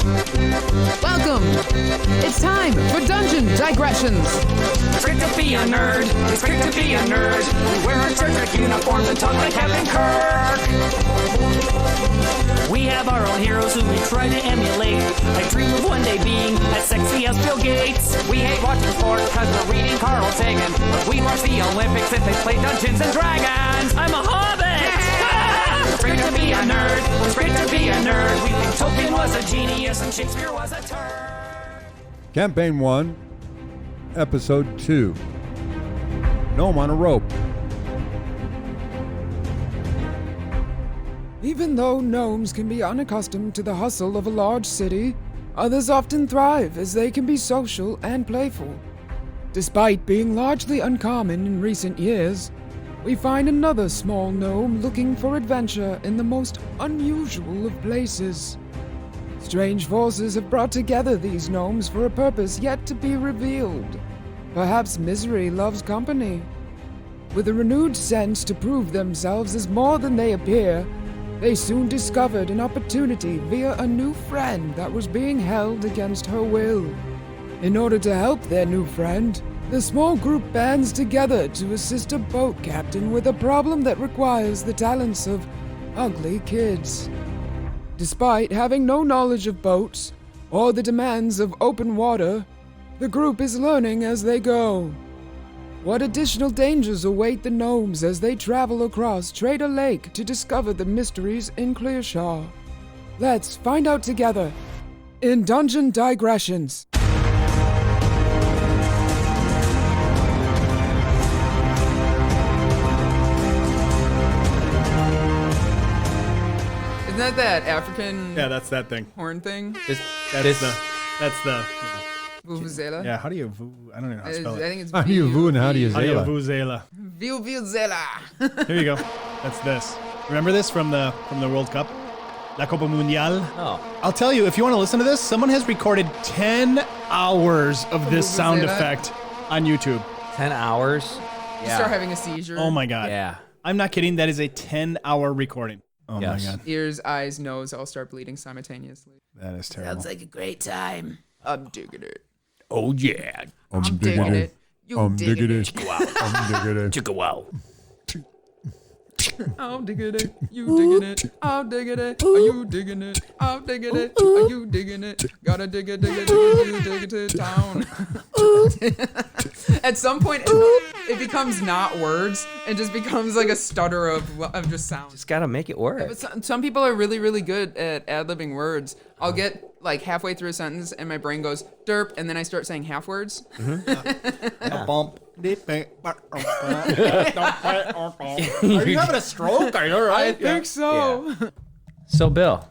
Welcome! It's time for Dungeon Digressions! It's great to be a nerd. It's great to be a nerd. We wear our Star Trek uniforms and talk like Captain Kirk. We have our own heroes who we try to emulate. I dream of one day being as sexy as Bill Gates. We hate watching sport because we're reading Carl Sagan. But we watch the Olympics if they play Dungeons and Dragons. I'm a hobbit! It's great to be a nerd. It's great to be a nerd. We think Tolkien was a genius and Shakespeare was a turd. Campaign 1, Episode 2. Gnome on a Rope. Even though gnomes can be unaccustomed to the hustle of a large city, others often thrive as they can be social and playful. Despite being largely uncommon in recent years, we find another small gnome looking for adventure in the most unusual of places. Strange forces have brought together these gnomes for a purpose yet to be revealed. Perhaps misery loves company. With a renewed sense to prove themselves as more than they appear, they soon discovered an opportunity via a new friend that was being held against her will. In order to help their new friend, the small group bands together to assist a boat captain with a problem that requires the talents of ugly kids. Despite having no knowledge of boats or the demands of open water, the group is learning as they go. What additional dangers await the gnomes as they travel across Trader Lake to discover the mysteries in Clearshaw? Let's find out together in Dungeon Digressions. Isn't that African Yeah, that's that thing. horn thing? That's the. Vuvuzela? Yeah, how do you? I don't even know how to spell I it. think it's How do you voo and how do you How do you zela? vuvuzela? Vuvuzela. Here you go. That's this. Remember this from the World Cup? La Copa Mundial? Oh. I'll tell you, if you want to listen to this, someone has recorded 10 hours of this sound Vuvuzela? effect on YouTube. 10 hours? You start having a seizure. Oh my god. Yeah. I'm not kidding. That is a 10-hour recording. Oh Yes. my god. Ears, eyes, nose all start bleeding simultaneously. That is terrible. like a great time. I'm digging it. Oh, yeah. I'm digging it. You digging it. I'm digging it. Took a while. I'm digging it. You digging it. I'm digging it. Are you digging it? I'm digging it. Are you digging it? Gotta dig it, dig it, dig it, you dig it to town. At some point, it becomes not words and just becomes like a stutter of just sounds. Just gotta make it work. But some people are really, really good at ad-libbing words. I'll get like halfway through a sentence and my brain goes derp, and then I start saying half words. Bump. Are you having a stroke? Are you all right? I think so. So, Bill.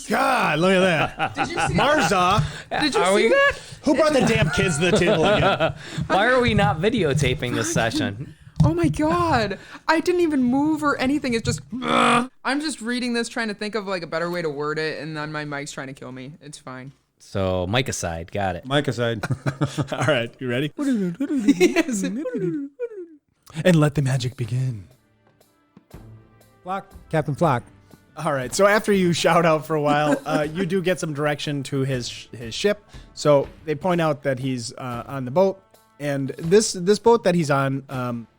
God, look at that. Did you see Marza, Did you see that? who brought the damn kids to the table again? Why are we not videotaping this session? Oh my god. I didn't even move or anything. It's just I'm just reading this trying to think of like a better way to word it, and then my mic's trying to kill me. It's fine. So, Mike aside. Got it. Mike aside. All right, you ready? Yes. And let the magic begin. Flock. Captain Flock. All right, so after you shout out for a while, you do get some direction to his ship. So they point out that he's on the boat, and this boat that he's on,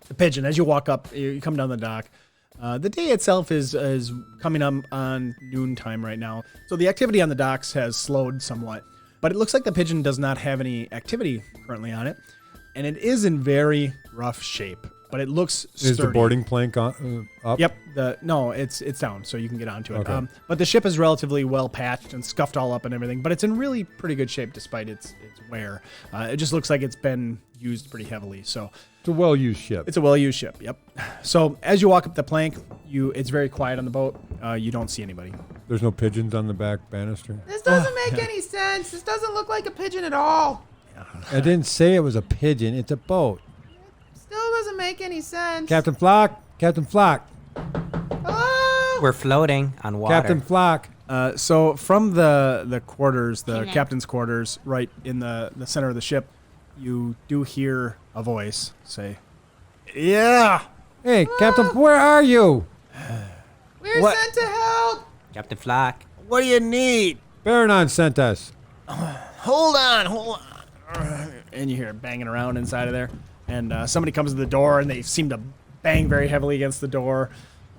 the Pigeon. As you walk up, you come down the dock. The day itself is coming up on noontime right now, so the activity on the docks has slowed somewhat. But it looks like the Pigeon does not have any activity currently on it, and it is in very rough shape. But it looks sturdy. Is the boarding plank up? Yep. It's down, so you can get onto it. Okay. But the ship is relatively well patched and scuffed all up and everything. But it's in really pretty good shape despite its wear. It just looks like it's been used pretty heavily. So It's a well-used ship. it's a well-used ship. Yep. So as you walk up the plank, it's very quiet on the boat. You don't see anybody. There's no pigeons on the back banister. This doesn't make any sense. This doesn't look like a pigeon at all. I didn't say it was a pigeon. It's a boat. Still doesn't make any sense. Captain Flock. Captain Flock. Hello? We're floating on water. Captain Flock. So from the quarters, the captain's quarters, right in the center of the ship, you do hear a voice say, "Yeah." Hey, Captain, where are you? We're What? sent to help. Captain Flock. What do you need? Baranon sent us. Hold on. And you hear it banging around inside of there. And somebody comes to the door, and they seem to bang very heavily against the door.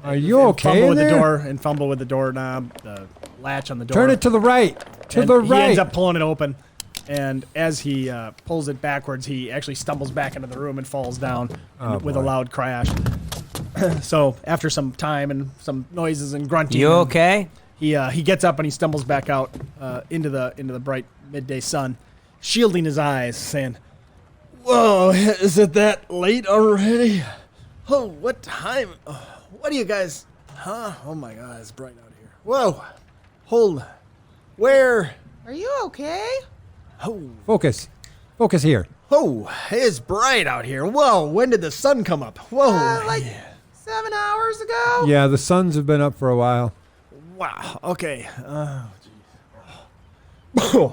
Are you And okay fumble in with there? the door and fumble with the doorknob, the latch on the door. Turn it to the right. To And the He right. ends up pulling it open. And as he pulls it backwards, he actually stumbles back into the room and falls down with a boy. loud crash. So after some time and some noises and grunting, You okay? he gets up and he stumbles back out into the bright midday sun, shielding his eyes, saying, "Whoa, is it that late already? Oh, what time? What are you guys? Huh? Oh my God, it's bright out here. Whoa, hold. Where? Are you okay? Oh, Focus. Focus here. oh, it's bright out here. Whoa, when did the sun come up? Whoa, Like 7 hours ago? Yeah, the suns have been up for a while. wow. Okay. Geez.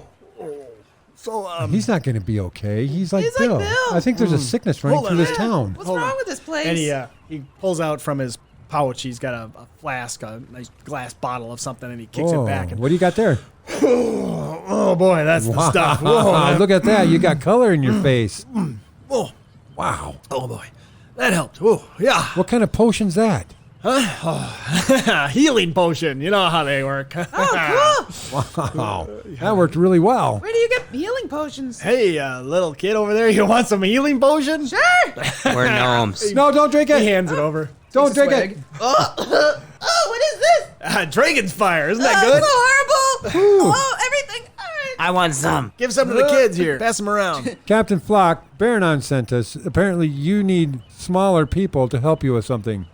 So He's not going to be okay. He's like He's like Bill. Bill. I think there's a sickness running Hold through on. this town. What's Hold wrong on. with this place? And he pulls out from his pouch. He's got a flask, a nice glass bottle of something, and he kicks it back. And, What do you got there? oh boy, that's the stuff. Whoa, Look at that. You got color in your face. whoa, Wow. oh boy, that helped. Oh yeah, What kind of potion's that? healing potion. You know how they work. Oh, cool. Wow. That worked really well. Where do you get healing potions? Hey, little kid over there, you want some healing potion? Sure. We're gnomes. No, don't drink He it. hands it over. Don't drink Swig. it. Oh, what is this? Dragon's fire, isn't that So good? horrible. Oh, everything. I want some. Give some to the kids here. Pass them around. Captain Flock, Baranon sent us. Apparently, you need smaller people to help you with something.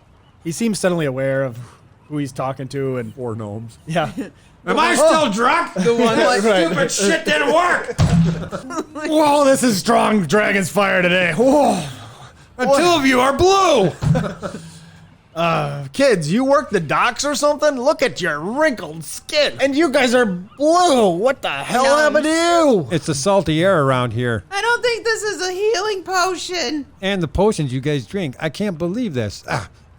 He seems suddenly aware of who he's talking to, and 4 gnomes. yeah. Am I still drunk? The one like Right. Shit didn't work. Whoa, this is strong dragon's fire today. Whoa. And 2 of you are blue. Kids, you work the docks or something? Look at your wrinkled skin. And you guys are blue. What the hell happened to you? It's the salty air around here. I don't think this is a healing potion. And the potions you guys drink. I can't believe this.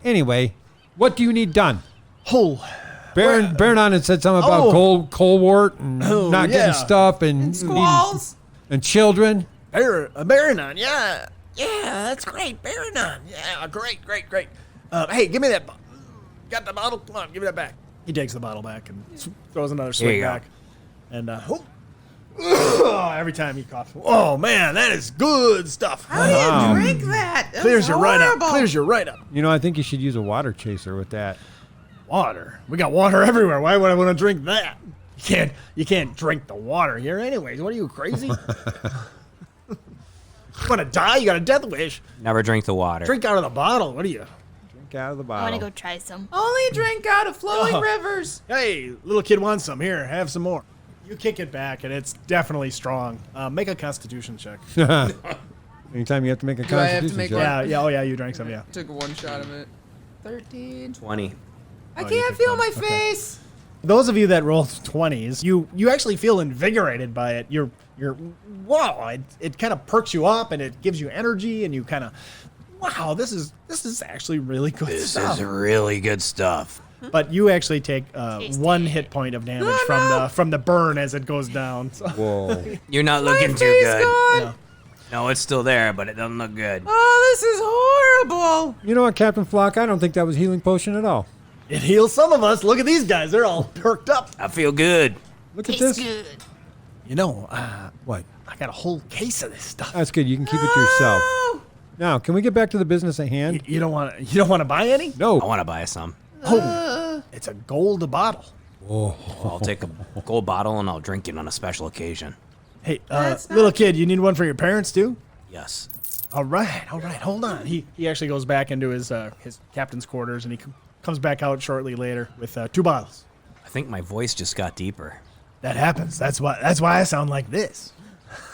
Anyway, what do you need done? Oh, Baranon had said something about Oh. colewort and not yeah. getting stuff and Squalls. and children. Baranon, yeah. Yeah, that's great. Baranon. Yeah, great. Hey, give me that. Got the bottle? Come on, give me that back. He takes the bottle back and throws another swig you go. back. And every time he coughs. Oh, man, that is good stuff. How do you drink that? That's Clears you right up. horrible. Clears you right up. You know, I think you should use a water chaser with that. Water. We got water everywhere. Why would I want to drink that? You can't drink the water here anyways. What are you, crazy? You want to die? You got a death wish. Never drink the water. Drink out of the bottle. What are you? Drink out of the I bottle. want to go try some. Only drink out of flowing Oh. rivers. Hey, little kid wants some. Here, have some more. You kick it back, and it's definitely strong. Make a Constitution check. Anytime you have to make a Do I have to constitution make check. Yeah. Oh, yeah. You drank some. Yeah. Took one shot of it. 13. 20. I you can't took feel one. my Okay. face. Those of you that rolled 20s, you actually feel invigorated by it. You're wow. It kind of perks you up, and it gives you energy, and you kind of wow. This is actually really good stuff. really good stuff. But you actually take Tasty. 1 hit point of damage from the burn as it goes down. So, Whoa. You're not My looking too face good. gone. yeah. No, it's still there, but it doesn't look good. Oh, this is horrible. You know what, Captain Flock? I don't think that was healing potion at all. It heals some of us. Look at these guys; they're all perked up. I feel good. Look at Tastes this. good. You know, What? I got a whole case of this stuff. That's good. You can keep it to yourself. Oh, Now, can we get back to the business at hand? You don't want to buy any? I No. want to buy some. It's a gold a bottle. I'll take a gold bottle and I'll drink it on a special occasion. Hey, That's not little kid, you need one for your parents too? Yes. All right. Hold on. He actually goes back into his captain's quarters, and he comes back out shortly later with 2 bottles. I think my voice just got deeper. That happens. That's why I sound like this.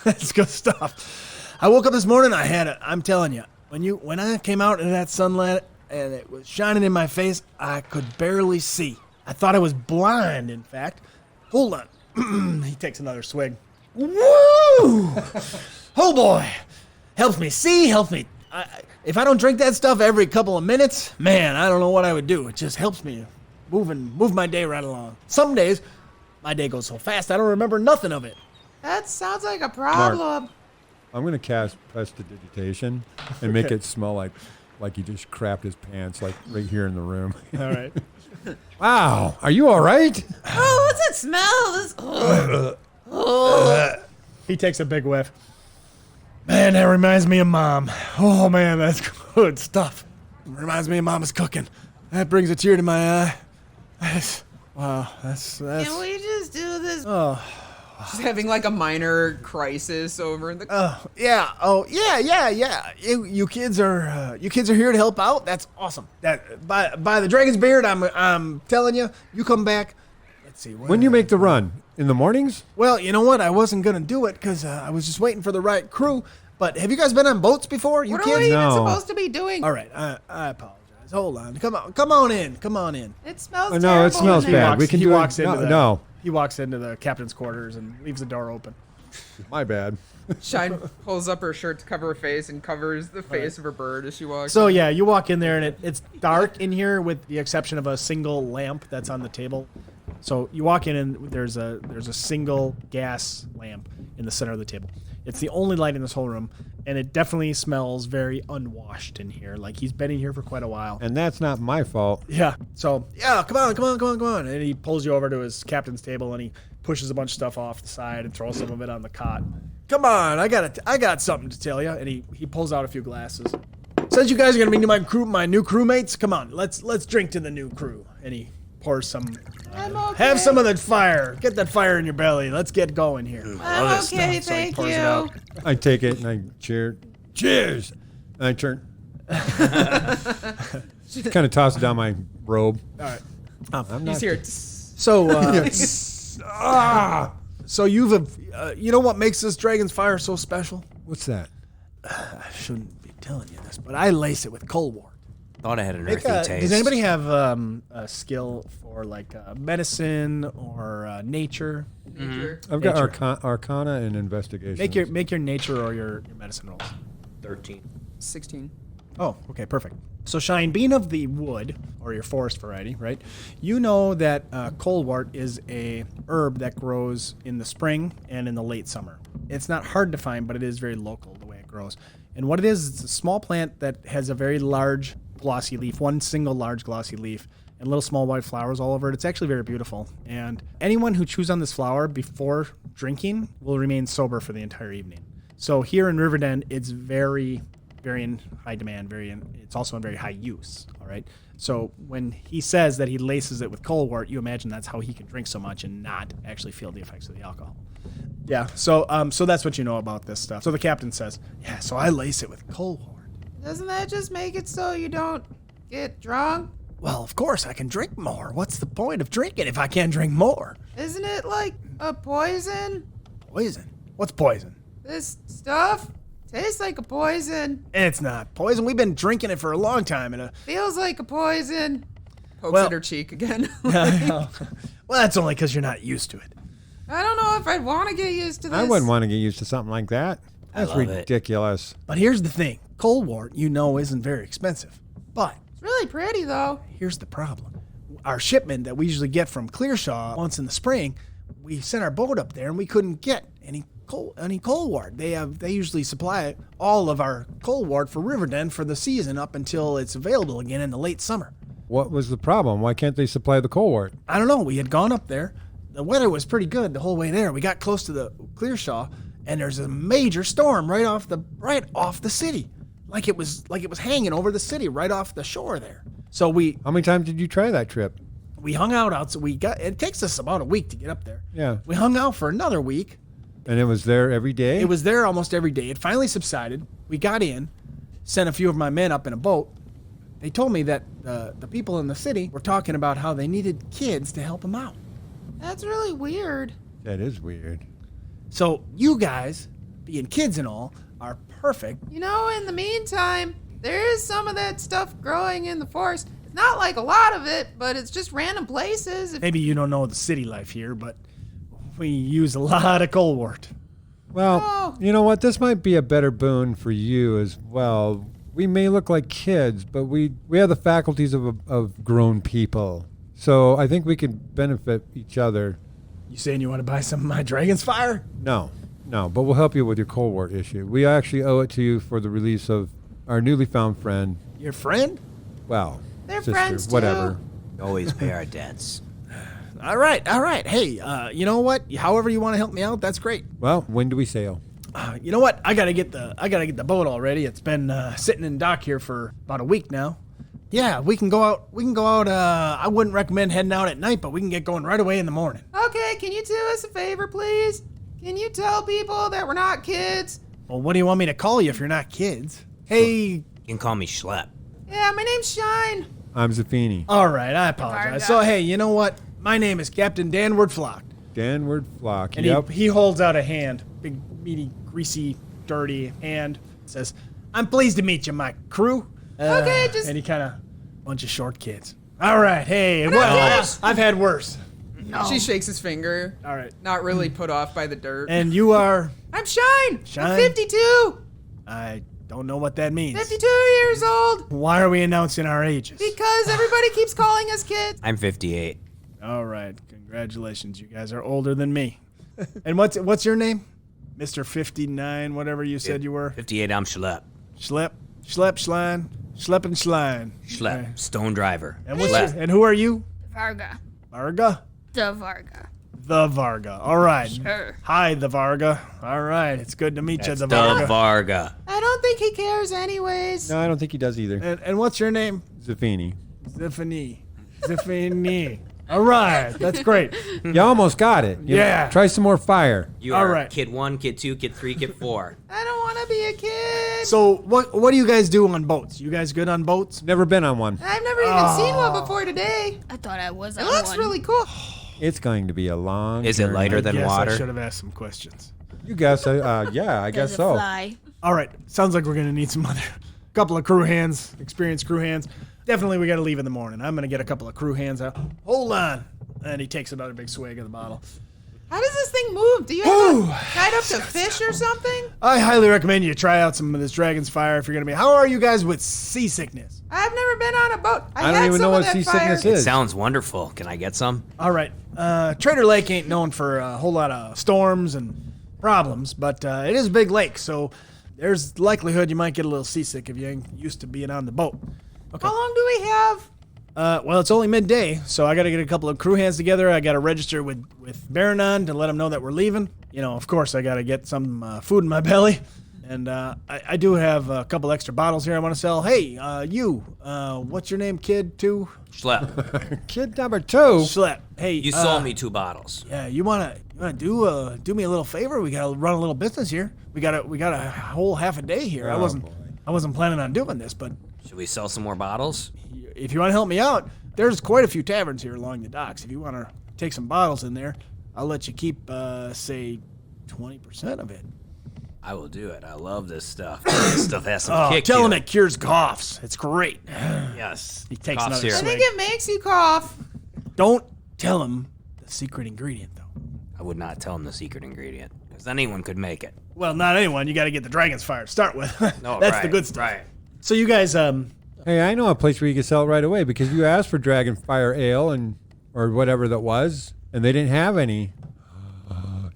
That's good stuff. I woke up this morning. I'm telling you, when I came out into that sunlight and it was shining in my face, I could barely see. I thought I was blind. In fact, hold on. He takes another swig. Woo! Oh boy, helps me see. Helps me. If I don't drink that stuff every couple of minutes, man, I don't know what I would do. It just helps me move my day right along. Some days, My day goes so fast, I don't remember nothing of it. That sounds like a problem. I'm going to cast prestidigitation and make it smell like he just crapped his pants, like right here in the room. All right. Wow. Are you all right? Oh, what's that smell? He takes a big whiff. Man, that reminds me of Mom. Oh, man, that's good stuff. Reminds me of Mama's cooking. That brings a tear to my eye. Wow, that's... Can we just do this? Oh, She's having like a minor crisis over in the. yeah. Oh, yeah. You kids are here to help out. That's awesome. That by the dragon's beard, I'm telling you, you come back. Let's see. When you make the run? In the mornings? Well, you know what? I wasn't gonna do it because I was just waiting for the right crew. But have you guys been on boats before? You What kids? are we even No. supposed to be doing? All right. I apologize. Hold on. Come on in. It smells No, terrible it smells in there. bad. We can he do walks it. into the, No, He walks into the captain's quarters and leaves the door open. my bad. Shyne pulls up her shirt to cover her face and covers the face of her bird as she walks. So yeah, you walk in there and it's dark in here with the exception of a single lamp that's on the table. So you walk in and there's a single gas lamp in the center of the table. It's the only light in this whole room, and it definitely smells very unwashed in here. Like he's been in here for quite a while. And that's not my fault. Yeah. So yeah, come on. And he pulls you over to his captain's table and he pushes a bunch of stuff off the side and throws some of it on the cot. Come on, I got something to tell you. And he pulls out a few glasses. Says you guys are gonna be my new crewmates. Come on, let's drink to the new crew. And he pours some. I'm okay. Have some of that fire. Get that fire in your belly. Let's get going here. I'm okay, So he thank pours it you. out. I take it and I cheers. And I turn. Kind of toss it down my robe. All right. I'm not. he's here. So, so you know what makes this dragon's fire so special? What's that? I shouldn't be telling you this, but I lace it with coal wart. Thought I had an earthy taste. Does anybody have a skill for like medicine or nature? I've got Nature. Arcana and Investigation. Make your nature or your medicine rolls. 13. 16. Oh, okay, perfect. So, Shyne, being of the wood or your forest variety, right? You know that colewort is a herb that grows in the spring and in the late summer. It's not hard to find, but it is very local the way it grows. And what it is, it's a small plant that has a very large glossy leaf, one single large glossy leaf, and little small white flowers all over it. It's actually very beautiful. And anyone who chews on this flower before drinking will remain sober for the entire evening. So here in Riverden, it's very in high demand, it's also in very high use, all right? So when he says that he laces it with colewort, you imagine that's how he can drink so much and not actually feel the effects of the alcohol. Yeah, so that's what you know about this stuff. So the captain says, yeah, so I lace it with colewort. Doesn't that just make it so you don't get drunk? Well, of course, I can drink more. What's the point of drinking if I can't drink more? Isn't it like a poison? Poison? What's poison? This stuff tastes like a poison. It's not poison. We've been drinking it for a long time. Feels like a poison. Pokes Well- at her cheek again. Well, that's only because you're not used to it. I don't know if I'd want to get used to this. I wouldn't want to get used to something like that. That's love it. ridiculous. But here's the thing. Colewort, isn't very expensive. But It's really pretty, though. here's the problem. Our shipment that we usually get from Clearshaw once in the spring, we sent our boat up there and we couldn't get any colewort. They usually supply all of our colewort for Riverden for the season up until it's available again in the late summer. What was the problem? Why can't they supply the colewort? I don't know. We had gone up there. The weather was pretty good the whole way there. We got close to the Clearshaw, and there's a major storm right off the city, like it was hanging over the city right off the shore there. So How many times did you try that trip? we hung out. So it takes us about a week to get up there. Yeah. We hung out for another week. And it was there every day? It was there almost every day. It finally subsided. We got in, sent a few of my men up in a boat. They told me that the people in the city were talking about how they needed kids to help them out. That's really weird. That is weird. So you guys, being kids and all, are perfect. You know, in the meantime, there is some of that stuff growing in the forest. It's not like a lot of it, but it's just random places. If Maybe you don't know the city life here, but we use a lot of colewort. Well, Oh. you know what? This might be a better boon for you as well. We may look like kids, but we have the faculties of grown people. So I think we can benefit each other You saying you want to buy some of my dragon's fire? No, but we'll help you with your Cold War issue. We actually owe it to you for the release of our newly found friend. Your friend? Well, They're sister, friends, too. whatever. Always pay our debts. All right. Hey, you know what? However you want to help me out, that's great. Well, when do we sail? You know what? I gotta get the boat all ready. It's been sitting in dock here for about a week now. Yeah, we can go out. I wouldn't recommend heading out at night, but we can get going right away in the morning. Okay, can you do us a favor, please? Can you tell people that we're not kids? Well, what do you want me to call you if you're not kids? Hey. You can call me Shlep. Yeah, my name's Shyne. I'm Zefini. All right, I apologize. Darvarga. So, hey, you know what? My name is Captain Danward Flock. Danward Flock. And Yep. he holds out a hand, big, meaty, greasy, dirty hand. Says, "I'm pleased to meet you, my crew." Okay, just- And he kind of, bunch of short kids. All right, hey, not well, kids. I've had worse. She shakes his finger, All right, not really put off by the dirt. and you are, I'm Shyne. Shyne? I'm 52. I don't know what that means. 52 years old. Why are we announcing our ages? Because everybody keeps calling us kids. I'm 58. All right, congratulations, you guys are older than me. And what's your name? Mr. 59, whatever you said you were. 58, I'm Shlep. Shlep, Schlein, Schlepp and Schlein. Shlep, Okay. stone driver. And Shlep. who are you? Varga. Varga? Darvarga. The Varga. All right. Sure. Hi, the Varga. All right. It's good to meet you, That's the Varga. Darvarga. I don't think he cares anyways. No, I don't think he does either. And what's your name? Zefini. Zefini. Zefini. All right. That's great. You almost got it. Yeah. Try some more fire. You All are right. kid 1, kid 2, kid 3, kid 4. I don't want to be a kid. So what do you guys do on boats? You guys good on boats? Never been on one. I've never even seen one before today. I thought I was It on looks one. really cool. It's going to be a long. Is it journey. lighter than Yes, water? I should have asked some questions. You guess? Yeah, I guess Does it so. fly? All right. Sounds like we're going to need some other couple of crew hands, experienced crew hands. Definitely we got to leave in the morning. I'm going to get a couple of crew hands out. Hold on. And he takes another big swig of the bottle. How does this thing move? Do you have it tied up to fish or something? I highly recommend you try out some of this Dragon's Fire if you're going to be. How are you guys with seasickness? I've never been on a boat. I don't had even some know of what that seasickness fire. is. Sounds wonderful. Can I get some? All right. Trader Lake ain't known for a whole lot of storms and problems, but it is a big lake, so there's likelihood you might get a little seasick if you ain't used to being on the boat. Okay. How long do we have? Well, it's only midday, so I got to get a couple of crew hands together. I got to register with Baranon to let them know that we're leaving. You know, of course, I got to get some food in my belly. And I do have a couple extra bottles here I want to sell. Hey, you, what's your name, kid, too? Schlep. Kid number 2. Schlep. Hey, You sold me 2 bottles. Yeah, you wanna do me a little favor? We gotta run a little business here. We got a whole half a day here. Oh, boy. I wasn't planning on doing this, but Should we sell some more bottles? if you want to help me out, there's quite a few taverns here along the docks. If you want to take some bottles in there, I'll let you keep say 20% of it. I will do it. I love this stuff. This stuff has some Oh, kick tell to him it. it cures coughs. It's great. Yes. He takes Cough another syrup. I swig. think it makes you cough. Don't tell him the secret ingredient, though. I would not tell him the secret ingredient, because anyone could make it. Well, not anyone. You got to get the Dragon's Fire to start with. No, That's the right, good stuff. Right. So you guys, Hey, I know a place where you can sell it right away because you asked for Dragon Fire Ale or whatever that was, and they didn't have any.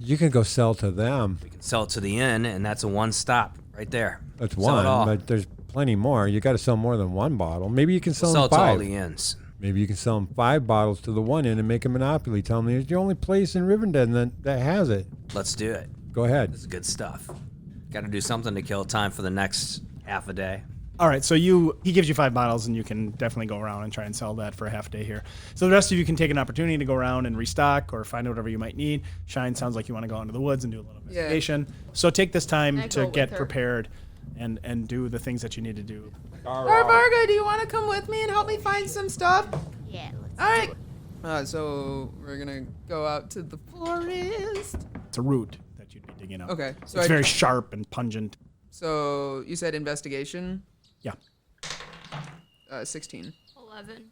You can go sell to them. We can sell it to the inn, and that's a one-stop right there. That's Sell it all. one, but there's plenty more. You got to sell more than one bottle. Maybe you can sell We'll sell them it to all 5. the inns. Maybe you can sell them 5 bottles to the one inn and make a monopoly. Tell them it's the only place in Rivendell that has it. Let's do it. Go ahead. This is good stuff. Got to do something to kill time for the next half a day. all right, so he gives you 5 bottles, and you can definitely go around and try and sell that for a half day here. So the rest of you can take an opportunity to go around and restock or find out whatever you might need. Shyne sounds like you want to go into the woods and do a little investigation. So take this time I to go with get her. prepared and do the things that you need to do. Darvarga, do you want to come with me and help me find some stuff? Yeah, let's All right. do it. So we're gonna go out to the forest. It's a root that you'd be digging up. Okay, so It's very sharp and pungent. So you said investigation. Yeah. 16. 11.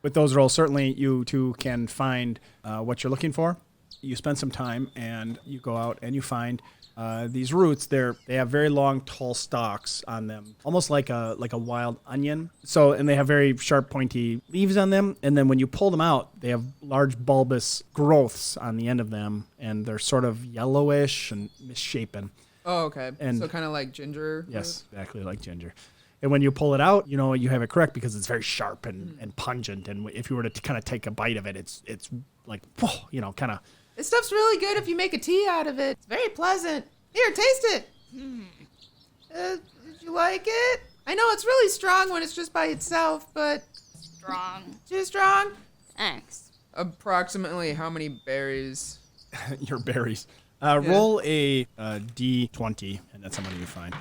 With those rolls, certainly you two can find what you're looking for. you spend some time and you go out and you find these roots. They have very long, tall stalks on them, almost like a wild onion. So, and they have very sharp, pointy leaves on them. And then when you pull them out, they have large bulbous growths on the end of them, and they're sort of yellowish and misshapen. Oh, okay. And- so kind of like ginger. Yes, exactly like ginger. And when you pull it out, you know, you have it correct because it's very sharp and pungent. And if you were to kind of take a bite of it, it's like, you know, kind of. This stuff's really good if you make a tea out of it. It's very pleasant. Here, taste it. Did you like it? I know it's really strong when it's just by itself, but Strong. too strong. Thanks. Approximately how many berries? Your berries. Roll a D20, and that's how many you find.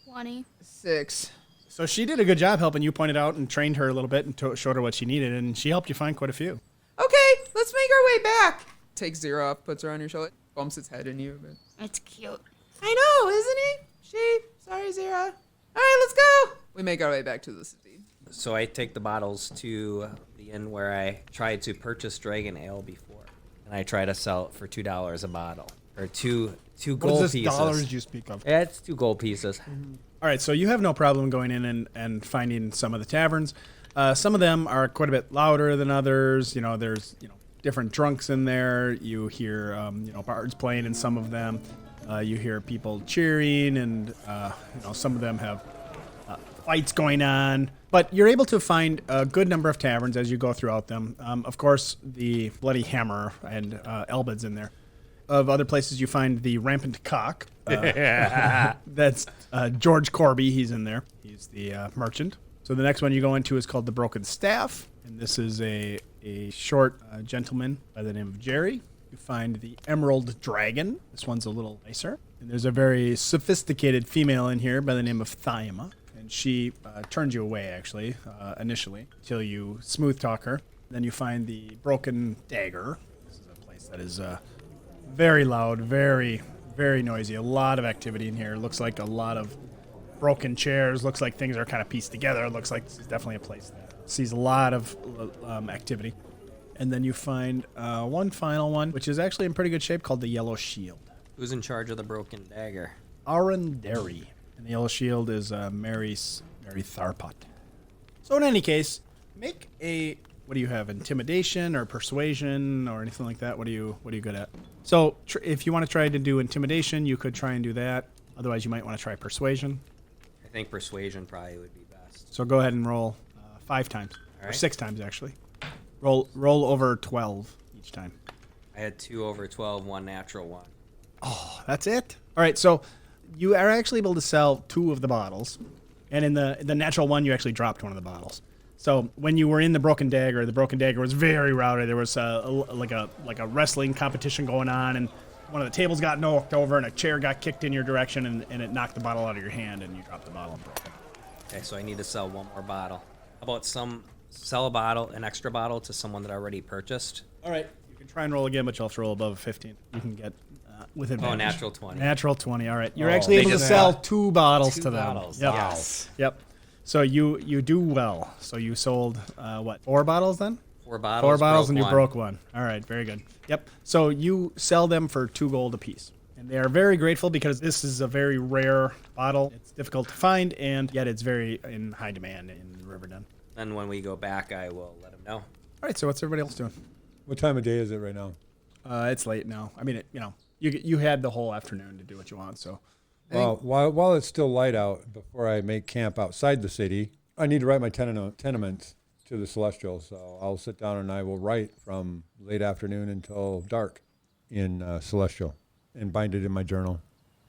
20. 6. So she did a good job helping you, pointed out and trained her a little bit and showed her what she needed, and she helped you find quite a few. Okay, let's make our way back. Takes 0 off, puts her on your shoulder, bumps its head in you. But It's cute. I know, isn't he? Sorry, Zira. All right, let's go. We make our way back to the city. So I take the bottles to the inn where I tried to purchase dragon ale before, and I try to sell it for $2 a bottle, or two What gold is this pieces. dollars you speak of? Yeah, it's 2 gold pieces. All right, so you have no problem going in and finding some of the taverns. Some of them are quite a bit louder than others. You know, there's different drunks in there. You hear bards playing in some of them. You hear people cheering, and some of them have fights going on. But you're able to find a good number of taverns as you go throughout them. Of course, the Bloody Hammer and Elbed's in there. Of other places, you find the Rampant Cock. That's George Corby. He's in there. He's the merchant. So the next one you go into is called the Broken Staff. And this is a short gentleman by the name of Jerry. You find the Emerald Dragon. This one's a little nicer. And there's a very sophisticated female in here by the name of Thyma. And she turns you away, actually, initially, until you smooth talk her. Then you find the Broken Dagger. This is a place that is very loud, very, very noisy. A lot of activity in here. Looks like a lot of broken chairs. Looks like things are kind of pieced together. Looks like this is definitely a place that sees a lot of activity. And then you find one final one, which is actually in pretty good shape, called the Yellow Shield. Who's in charge of the broken dagger? Arundari. And the Yellow Shield is Mary Tharpot. So in any case, make a, what do you have, intimidation or persuasion or anything like that? What are you good at? So if you want to try to do intimidation, you could try and do that. Otherwise, you might want to try persuasion. I think persuasion probably would be best. So go ahead and roll 5 times. All Or right. 6 times, actually. Roll over 12 each time. I had 2 over 12, 1 natural 1. Oh, that's it? All right, so you are actually able to sell 2 of the bottles. And in the natural one, you actually dropped one of the bottles. So when you were in the Broken Dagger was very rowdy. There was like a wrestling competition going on, and one of the tables got knocked over, and a chair got kicked in your direction, and it knocked the bottle out of your hand, and you dropped the bottle and broke it. Okay, so I need to sell 1 more bottle. How about sell an extra bottle to someone that I already purchased? All right, you can try and roll again, but you'll have to roll above a 15. You can get with advantage. Oh, natural 20. Natural 20. All right, you're Oh, actually able to because sell 2 bottles 2 to them. bottles. Yep. Yes. Yep. So you do well. So you sold 4 bottles then? 4 bottles. 4 bottles, broke and you 1. broke 1. All right, very good. Yep. So you sell them for 2 gold apiece. And they are very grateful because this is a very rare bottle. It's difficult to find, and yet it's very in high demand in Riverdun. Then when we go back, I will let him know. All right, so what's everybody else doing? What time of day is it right now? It's late now. I mean, you had the whole afternoon to do what you want, so. Well, while it's still light out, before I make camp outside the city, I need to write my tenements to the Celestial. So I'll sit down and I will write from late afternoon until dark in Celestial and bind it in my journal.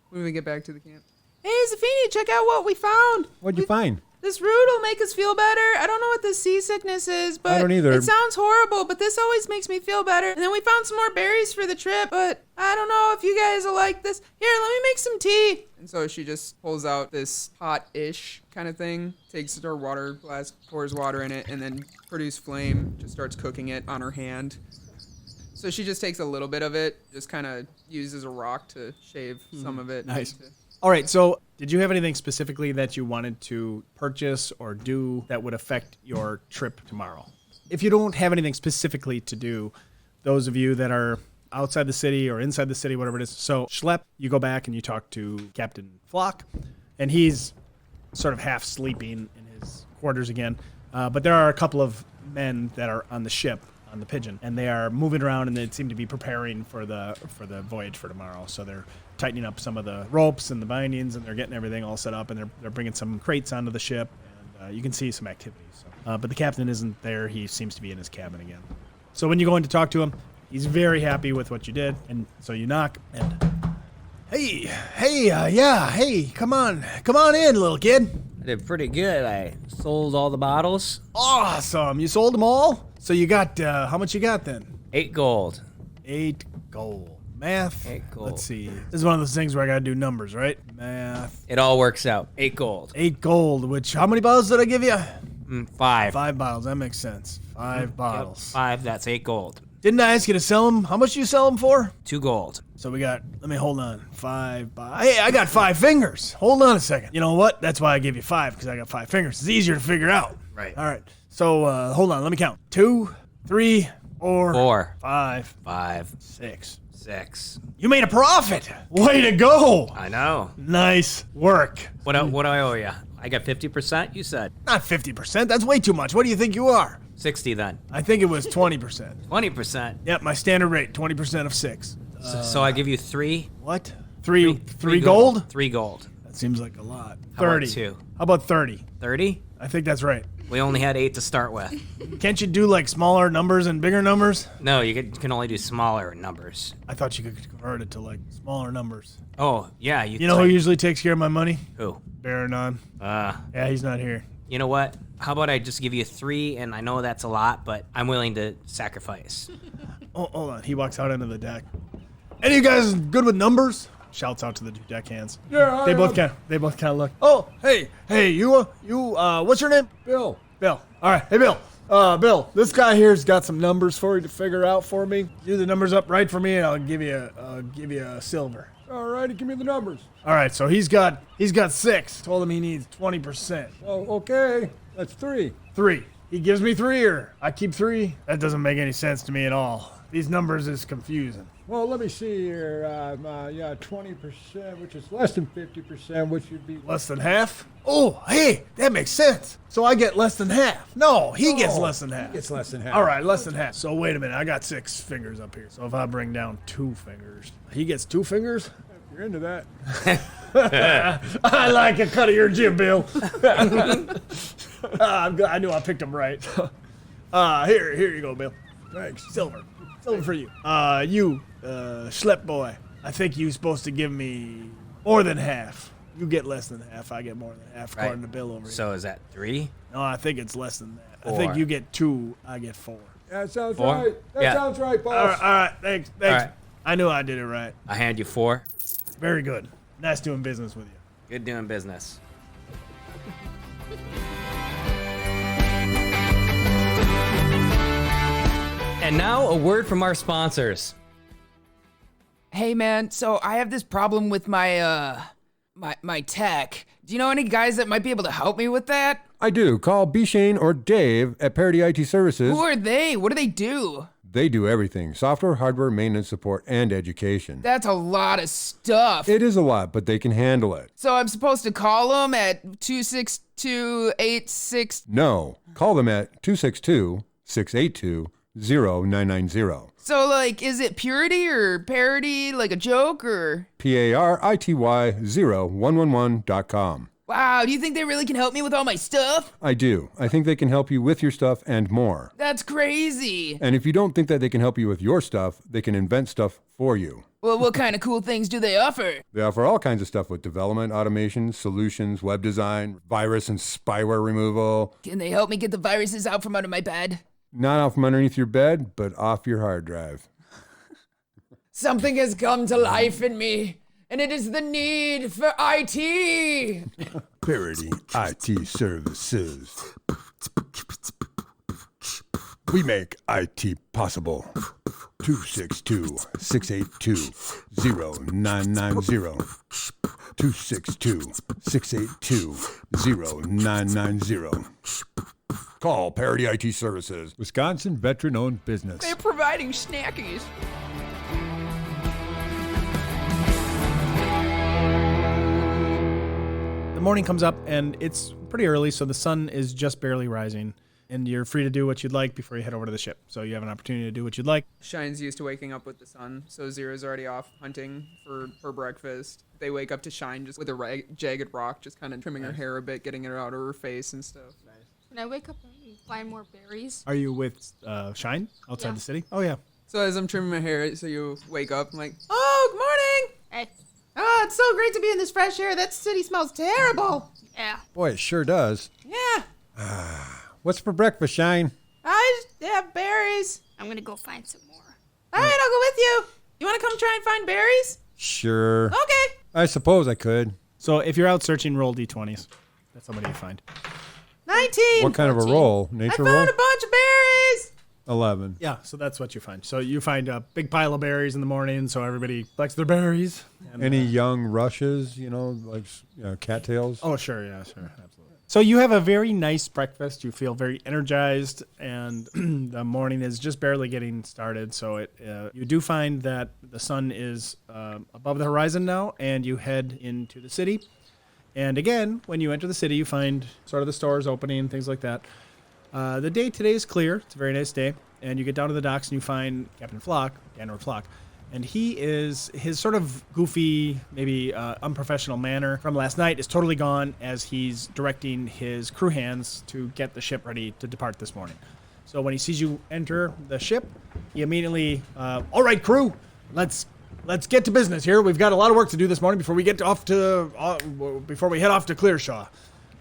When we get back to the camp. Hey, Zefini, check out what we found. What'd you find? This root will make us feel better. I don't know what this seasickness is, but I don't either. It sounds horrible, but this always makes me feel better. And then we found some more berries for the trip, but I don't know if you guys will like this. Here, let me make some tea. And so she just pulls out this pot-ish kind of thing, takes her water glass, pours water in it, and then produce flame, just starts cooking it on her hand. So she just takes a little bit of it, just kind of uses a rock to shave some of it. Nice. All right, so did you have anything specifically that you wanted to purchase or do that would affect your trip tomorrow? If you don't have anything specifically to do, those of you that are outside the city or inside the city, whatever it is. So Shlep, you go back and you talk to Captain Flock, and he's sort of half sleeping in his quarters again. But there are a couple of men that are on the ship, on the Pigeon, and they are moving around, and they seem to be preparing for the voyage for tomorrow. So they're tightening up some of the ropes and the bindings, and they're getting everything all set up, and they're bringing some crates onto the ship, and you can see some activity. So. But the captain isn't there. He seems to be in his cabin again. So when you go in to talk to him, he's very happy with what you did, and so you knock, and hey, come on in, little kid. I did pretty good. I sold all the bottles. Awesome, you sold them all? So you got, how much you got then? 8 gold. 8 gold. Math. 8 gold. Let's see. This is one of those things where I gotta do numbers, right? Math. It all works out. 8 gold. 8 gold, which, how many bottles did I give you? 5. 5 bottles, that makes sense. 5 bottles. 5, that's 8 gold. Didn't I ask you to sell them? How much do you sell them for? 2 gold. So we got, hold on, 5 bottles. Hey, I got 5 fingers. Hold on a second. You know what? That's why I gave you 5, because I got 5 fingers. It's easier to figure out. Right. All right. So, hold on, let me count. 2, 3, 4, 5, 6. 6. You made a profit. Way to go. I know. Nice work. What do I owe you? I got 50%, you said. Not 50%. That's way too much. What do you think you are? 60 then. I think it was 20%. 20%. Yep, my standard rate, 20% of 6. So I give you 3. What? 3 gold? 3 gold. That seems like a lot. How about 30. 2? How about 30? 30? I think that's right. We only had 8 to start with. Can't you do like smaller numbers and bigger numbers? No, you can only do smaller numbers. I thought you could convert it to like smaller numbers. Oh, yeah. You know who usually takes care of my money? Who? Baranon. Yeah, he's not here. You know what? How about I just give you 3, and I know that's a lot, but I'm willing to sacrifice. Oh, hold on. He walks out into the deck. Any of you guys good with numbers? Shouts out to the 2 deckhands. Yeah, They both kind of look. Oh, hey, you, what's your name? Bill. Bill. All right, hey, Bill. Bill, this guy here's got some numbers for you to figure out for me. Do the numbers up right for me, and I'll give you a silver. All righty, give me the numbers. All right, so he's got 6. Told him he needs 20%. Well, okay, that's 3. 3. He gives me 3, or I keep 3. That doesn't make any sense to me at all. These numbers is confusing. Well, let me see here. 20%, which is less than 50%, which would be Less than half? Oh, hey, that makes sense. So I get less than half. No, he gets less than half. It's less than half. All right, less than half. So wait a minute, I got 6 fingers up here. So if I bring down 2 fingers, he gets 2 fingers? You're into that. I like a cut of your jib, Bill. I knew I picked him right. Here you go, Bill. Thanks. Silver for you. You, Shlep boy, I think you're supposed to give me more than half. You get less than half, I get more than half, according to Bill over here. So is that 3? No, I think it's less than that. 4. I think you get 2, I get 4. That sounds 4? right. That Yeah. sounds right, All boss. right, thanks. right. I knew I did it right. I hand you 4. Very good. Nice doing business with you. Good doing business. And now a word from our sponsors. Hey man, so I have this problem with my my tech. Do you know any guys that might be able to help me with that? I do. Call B. Shane or Dave at Parity IT Services. Who are they? What do they do? They do everything. Software, hardware, maintenance, support, and education. That's a lot of stuff. It is a lot, but they can handle it. So I'm supposed to call them at 26286. No. Call them at 262-682-0990. So like, is it purity or parody, like a joke or? PARITY0111.com. Wow, do you think they really can help me with all my stuff? I do. I think they can help you with your stuff and more. That's crazy. And if you don't think that they can help you with your stuff, they can invent stuff for you. Well, what kind of cool things do they offer? They offer all kinds of stuff with development, automation, solutions, web design, virus and spyware removal. Can they help me get the viruses out from under my bed? Not off from underneath your bed, but off your hard drive. Something has come to life in me, and it is the need for IT. Parity IT Services. We make IT possible. 262-682-0990. 262-682-0990. Call Parity IT Services, Wisconsin veteran-owned business. They're providing snackies. morning comes up, and it's pretty early, so the sun is just barely rising. And you're free to do what you'd like before you head over to the ship. So you have an opportunity to do what you'd like. Shyne's used to waking up with the sun, so Zira's already off hunting for breakfast. They wake up to Shyne just with a jagged rock, just kind of trimming her hair a bit, getting it out of her face and stuff. Can I wake up and find more berries? Are you with Shyne outside Yeah. the city? Oh, yeah. So as I'm trimming my hair, so you wake up, I'm like, oh, good morning! Hey. Oh, it's so great to be in this fresh air. That city smells terrible. Yeah. Boy, it sure does. Yeah, What's for breakfast, Shyne? I just have berries. I'm gonna go find some more. All right, I'll go with you. You want to come try and find berries? Sure. Okay. I suppose I could. So if you're out searching, roll d20s. That's somebody you find. 19. What kind of a roll? I Nature found roll? a bunch of berries. 11. Yeah, so that's what you find. So you find a big pile of berries in the morning, so everybody collects their berries. And, Any young rushes, like cattails? Oh, sure, yeah, sure, absolutely. So you have a very nice breakfast. You feel very energized, and the morning is just barely getting started. So you do find that the sun is above the horizon now, and you head into the city. And again, when you enter the city, you find sort of the stores opening, things like that. The day today is clear. It's a very nice day. And you get down to the docks and you find Captain Danward Flock. And his sort of goofy, maybe unprofessional manner from last night is totally gone as he's directing his crew hands to get the ship ready to depart this morning. So when he sees you enter the ship, he immediately, all right, crew, let's get to business here. We've got a lot of work to do this morning before we head off to Clearshaw.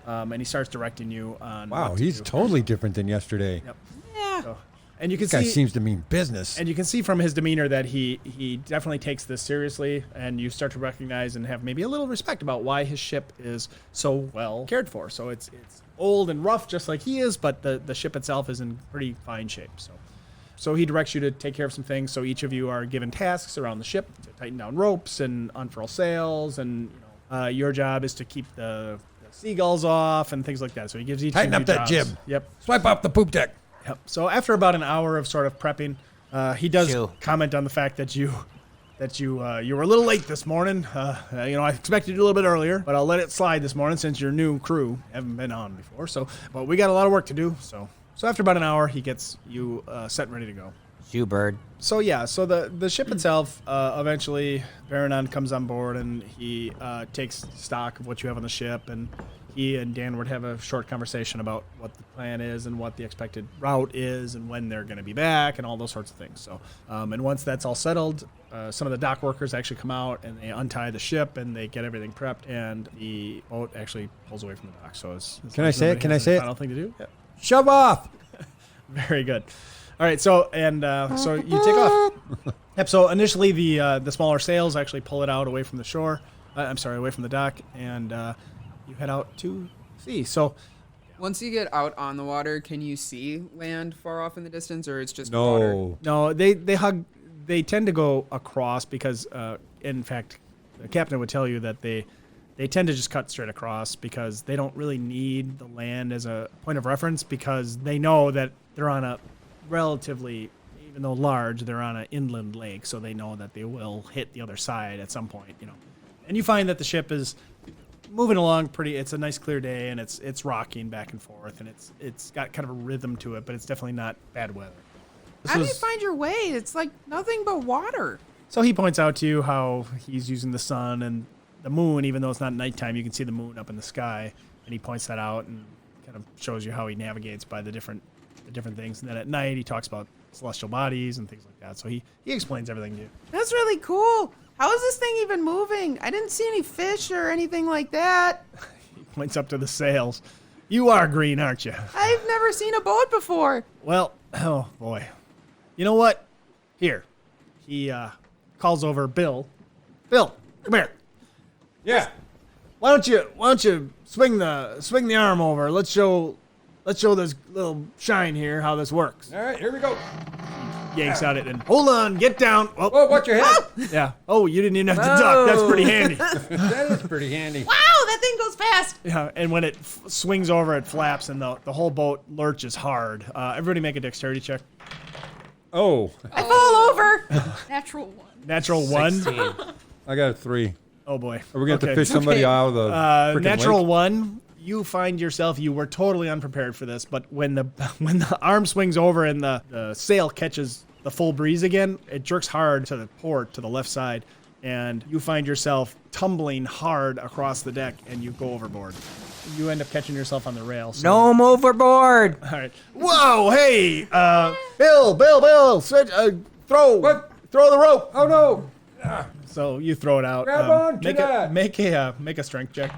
And he starts directing you on. Wow, what to he's do. totally different than yesterday. Yep. Yeah. So, and you can This guy see, seems to mean business. and you can see from his demeanor that he definitely takes this seriously, and you start to recognize and have maybe a little respect about why his ship is so well cared for. So it's old and rough, just like he is, but the ship itself is in pretty fine shape. So he directs you to take care of some things. So each of you are given tasks around the ship to tighten down ropes and unfurl sails, and your job is to keep the seagulls off and things like that. So he gives each Tighten of you up that jobs. jib. Yep. Swipe off the poop deck. Yep. So after about an hour of sort of prepping, he does Chew. comment on the fact that you were a little late this morning. I expected you a little bit earlier, but I'll let it slide this morning since your new crew haven't been on before. But we got a lot of work to do. So after about an hour, he gets you set and ready to go. Shoe bird. So the ship itself, eventually Varanon comes on board and he takes stock of what you have on the ship, and he and Danward have a short conversation about what the plan is and what the expected route is and when they're going to be back and all those sorts of things. So, and once that's all settled, some of the dock workers actually come out and they untie the ship and they get everything prepped, and the boat actually pulls away from the dock. So Can I say it? Can I say it? Final thing to do? Yeah. Shove off. Very good. All right, so you take off. Yep. So initially, the smaller sails actually pull it out away from the shore. Away from the dock, and you head out to sea. So Once you get out on the water, can you see land far off in the distance, or it's just water? No. no, they tend to go across because, in fact, the captain would tell you that they tend to just cut straight across because they don't really need the land as a point of reference, because they know that they're on a relatively, even though large, they're on an inland lake, so they know that they will hit the other side at some point, And you find that the ship is moving along it's a nice clear day, and it's rocking back and forth, and it's got kind of a rhythm to it, but it's definitely not bad weather. How do you find your way? It's like nothing but water. So he points out to you how he's using the sun and the moon, even though it's not nighttime, you can see the moon up in the sky, and he points that out and kind of shows you how he navigates by the different things. And then at night, he talks about celestial bodies and things like that. So he explains everything to you. That's really cool. How is this thing even moving? I didn't see any fish or anything like that. He points up to the sails. You are green, aren't you? I've never seen a boat before. Well, oh boy. You know what? Here. He calls over Bill. Bill, come here. Yeah. Why don't you swing the arm over? Let's show this little Shyne here how this works. All right, here we go. Yanks at it and hold on, get down. Oh, Whoa, watch your head. yeah. Oh, you didn't even have to duck. That's pretty handy. That is pretty handy. Wow, that thing goes fast. Yeah, and when it swings over, it flaps, and the whole boat lurches hard. Everybody make a dexterity check. Oh, I fall over. Natural one. Natural 1. 16. I got a 3. Oh boy. Are we going to have to fish somebody out of the frickin' Natural lake? 1. You find yourself, you were totally unprepared for this, but when the arm swings over and the sail catches the full breeze again, it jerks hard to the port to the left side, and you find yourself tumbling hard across the deck, and you go overboard. You end up catching yourself on the rail. So. Gnome overboard. All right. Whoa! Hey, Bill, switch, throw the rope. Oh, no. So you throw it out. Grab on to make that. make a strength check.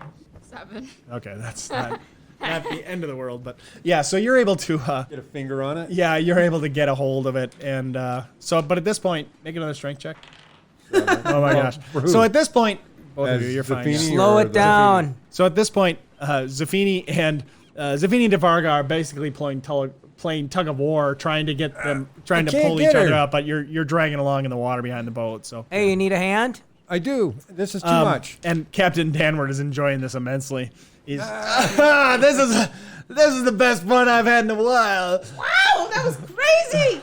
7. Okay, that's not the end of the world, but yeah. So you're able to. Get a finger on it. Yeah, you're able to get a hold of it, and but at this point, make another strength check. Oh my gosh! For who? So at this point, both As of you, you're fine. Zefini Slow or it the- down. So at this point, Zefini and Darvarga are basically playing tug of war, trying to get them, trying to can't pull each get other her. up, but you're dragging along in the water behind the boat. So Hey, you need a hand? I do. This is too much. And Captain Danward is enjoying this immensely. He's this is the best fun I've had in a while. Wow, that was crazy.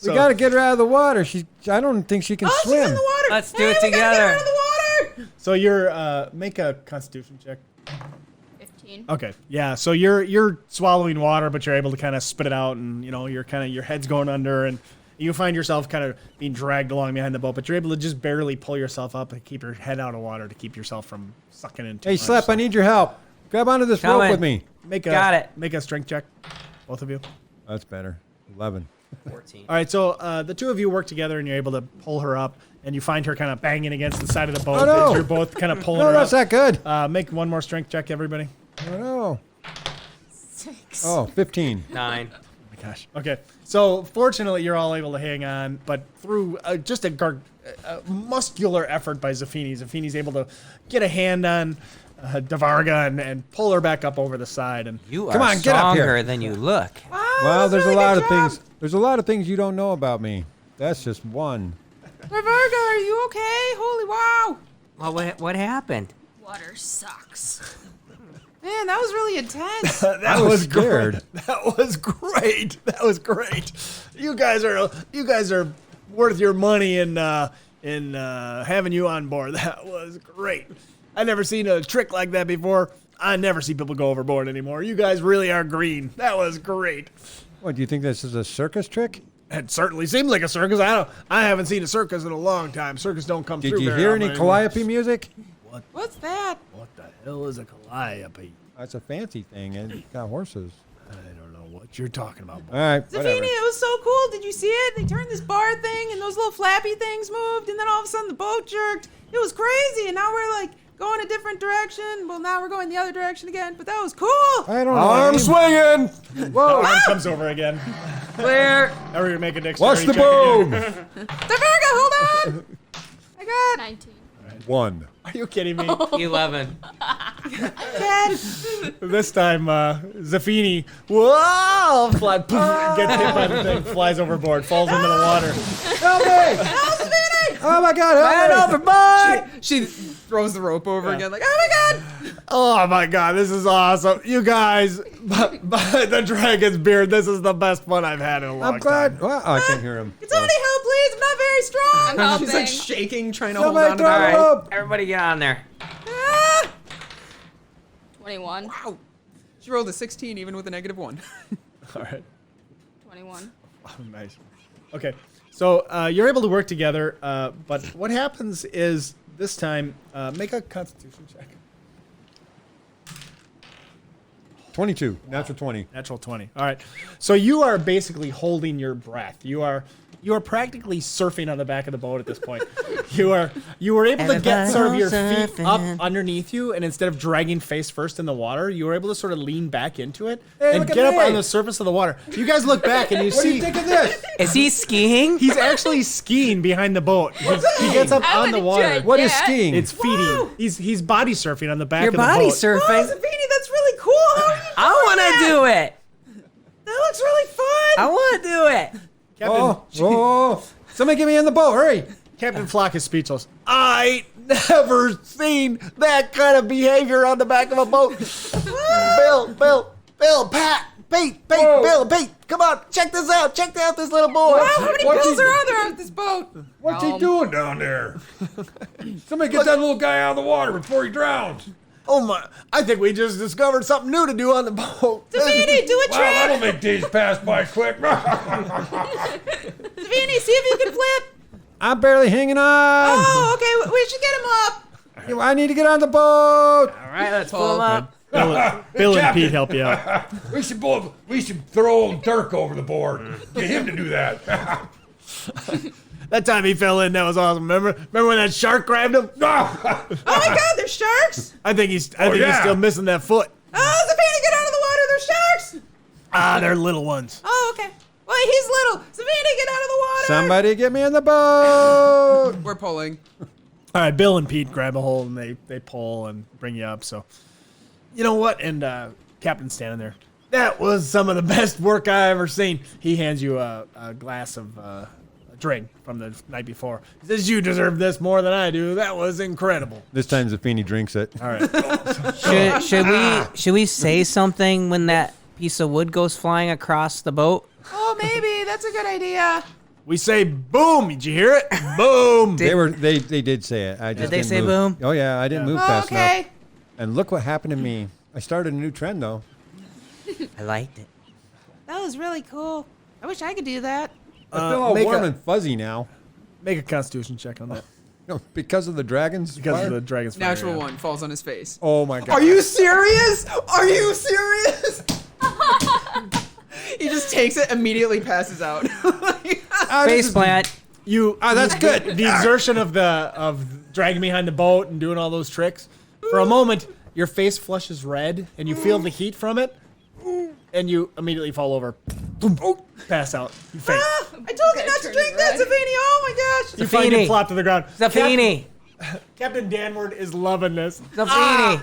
We got to get her out of the water. I don't think she can Oh, swim. she's in the water. Let's do Hey, it we gotta get her together. out of the water. So you're make a Constitution check. 15. Okay, yeah. So you're swallowing water, but you're able to kind of spit it out, and you're kind of your head's going under, and you find yourself kind of being dragged along behind the boat, but you're able to just barely pull yourself up and keep your head out of water to keep yourself from sucking into. Hey, Shlep, I need your help. Grab onto this Coming. rope with me. Got it. Make a strength check, both of you. That's better. 11. 14. All right, so the two of you work together, and you're able to pull her up, and you find her kind of banging against the side of the boat. Oh, no. As you're both kind of pulling No, her that's up. not good. Make one more strength check, everybody. Oh, no. 6. Oh, 15. 9. Gosh. Okay. So fortunately, you're all able to hang on, but through just a muscular effort by Zefini, Zefini's able to get a hand on Darvarga and pull her back up over the side. And You Come are on, get up here. stronger than you look. Wow, Well, that was there's a really lot good of job. things. There's a lot of things you don't know about me. That's just one. Darvarga, are you okay? Holy wow. Well, what happened? Water sucks. Man, that was really intense. I was scared. that was great. That was great. You guys are worth your money in having you on board. That was great. I never seen a trick like that before. I never see people go overboard anymore. You guys really are green. That was great. What, do you think this is a circus trick? It certainly seemed like a circus. I haven't seen a circus in a long time. Circus don't come Did through. you very hear often any anymore. calliope music? What's that? What the hell is a calliope? That's a fancy thing, and it's got horses. I don't know what you're talking about. All right, Zefini, whatever. it was so cool. Did you see it? They turned this bar thing, and those little flappy things moved, and then all of a sudden the boat jerked. It was crazy, and now we're like going a different direction. Well, now we're going the other direction again, but that was cool. I don't know. Arm swinging. Whoa! Arm comes over again. Clear. Everybody make a dexterity Watch the check boom! Darvarga, hold on. I got 19. 1. Are you kidding me? 11. 10. This time, Zefini, whoa, gets hit by the thing, flies overboard, falls into the water. Help me! Oh my God! Man Help me! overboard! She throws the rope over again, like, oh my god. Oh my God, this is awesome. You guys, by the dragon's beard, this is the best fun I've had in a long I'm glad. time. Well, I can't hear him. Can somebody help, please? I'm not very strong. I'm helping. She's like shaking, trying to Somebody hold on to throw the a All rope. right, everybody get on there. Ah! 21. Wow. She rolled a 16 even with a -1. All right. 21. Oh, nice. Okay, so you're able to work together, but what happens is this time, make a Constitution check. 22. Natural 20. Natural 20. All right. So you are basically holding your breath. You are practically surfing on the back of the boat at this point. You were able to get sort of your feet up underneath you, and instead of dragging face first in the water, you were able to sort of lean back into it and look at get up me. on the surface of the water. You guys look back and you What do see you think of this? Is he skiing? he's actually skiing behind the boat. He gets up I on the would've water. tried. What is Yeah. skiing? It's feeding. He's body surfing on the back Your of the body boat. Oh, surfing. Zefini, that's really cool. How are you I doing want that? to do it. That looks really fun. I want to do it. Captain, Oh, somebody get me in the boat! Hurry! Captain Flock is speechless. I never seen that kind of behavior on the back of a boat. Bill, Pat, Pete, Whoa. Bill, Pete, come on, check this out. Check out this little boy. Wow, how many What's bills he- are there on this boat? What's he doing down there? Somebody get that little guy out of the water before he drowns. Oh my! I think we just discovered something new to do on the boat. Zefini, do a Wow, trick. that'll make days pass by quick. Zefini, see if you can flip. I'm barely hanging on. Oh, okay. We should get him up. I need to get on the boat. All right, let's pull him up. Bill and Pete help you out. We should throw old Dirk over the board. Get him to do that. That time he fell in, that was awesome. Remember when that shark grabbed him? Oh my God, there's sharks. I think he's still missing that foot. Oh, Zefini, get out of the water. There's sharks. Ah, they're little ones. Oh, okay. Wait, he's little. Zefini, get out of the water. Somebody get me on the boat. We're pulling. All right, Bill and Pete grab a hold and they pull and bring you up. So, you know what? And Captain's standing there. That was some of the best work I ever seen. He hands you a glass of a drink from the night before. He says, "You deserve this more than I do. That was incredible." This time Zefini drinks it. All right. Should we say something when that piece of wood goes flying across the boat? Oh, maybe that's a good idea. We say boom. Did you hear it? Boom. They did say it. I just Did they didn't say move. boom? Oh yeah, I didn't move Oh, fast okay. enough. And look what happened to me. I started a new trend though. I liked it. That was really cool. I wish I could do that. I feel all make warm a- and fuzzy now. Make a Constitution check on that. No, because of the dragons. Because fire? of the dragon's fire, Natural yeah. one falls on his face. Oh my god. Are you serious? Are you serious? He just takes it, immediately passes out. Face plant. That's good. The exertion of dragging behind the boat and doing all those tricks. For a moment, your face flushes red, and you feel the heat from it, and you immediately fall over. Boom, pass out. You faint. I told you not to drink that, Zefini. Oh my gosh. You find you Zefini. plop to the ground. Zefini. Captain Danward is loving this. Zefini.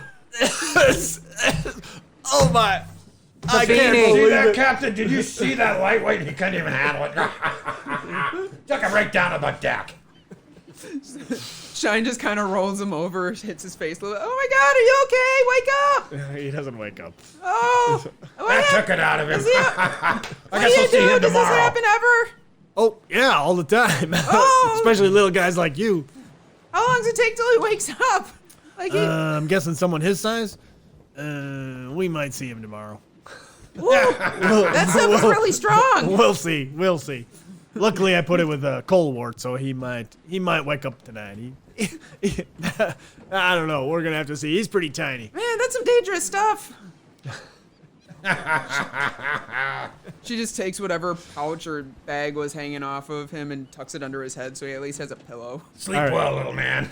Oh my! I Zefini. can't See believe that, it. Captain? Did you see that lightweight? He couldn't even handle it. Took him right down to the deck. Shyne just kind of rolls him over, hits his face a little. Oh my God, are you okay? Wake up! He doesn't wake up. Oh, That took it out of him. Is he- I what guess do I'll you see do? him Does this tomorrow. happen ever? Oh yeah, all the time. Oh. Especially little guys like you. How long does it take till he wakes up? Like he, I'm guessing someone his size. We might see him tomorrow. that stuff is really strong. We'll see. We'll see. Luckily, I put it with a Colewort, so he might wake up tonight. I don't know. We're gonna have to see. He's pretty tiny. Man, that's some dangerous stuff. She just takes whatever pouch or bag was hanging off of him and tucks it under his head so he at least has a pillow. Sleep All right. well, little man.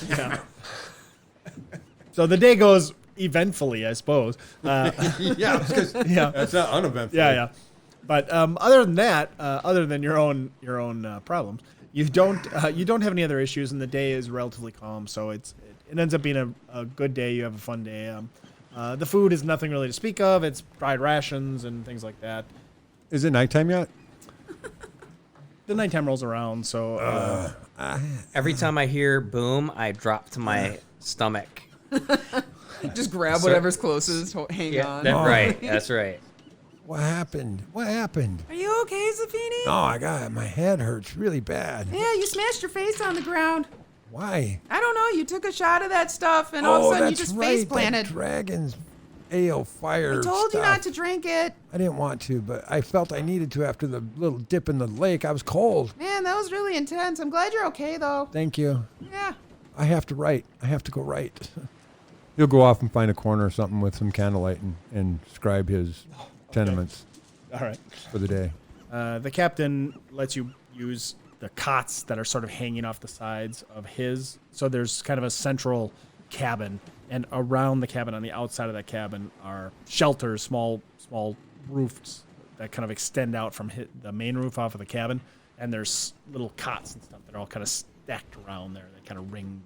So the day goes eventfully, I suppose. Yeah, because Yeah. that's not uneventful. Yeah. But other than that, other than your own problems, you don't have any other issues, and the day is relatively calm. So it ends up being a good day. You have a fun day. The food is nothing really to speak of. It's fried rations and things like that. Is it nighttime yet? The nighttime rolls around, so Every time I hear boom, I drop to my stomach. Just grab whatever's closest, hang on. Right. That's right. What happened? What happened? Are you okay, Zefini? Oh, I got it. My head hurts really bad. Yeah, you smashed your face on the ground. Why? I don't know. You took a shot of that stuff, and all of a sudden you that's just right. face That planted. dragon's ale fire. I told you stuff. not to drink it. I didn't want to, but I felt I needed to after the little dip in the lake. I was cold. Man, that was really intense. I'm glad you're okay, though. Thank you. Yeah. I have to write. I have to go write. He'll go off and find a corner or something with some candlelight and scribe his tenements all right. for the day. The captain lets you use the cots that are sort of hanging off the sides of his. So there's kind of a central cabin, and around the cabin, on the outside of that cabin, are shelters, small roofs that kind of extend out from the main roof off of the cabin. And there's little cots and stuff that are all kind of stacked around there that kind of ring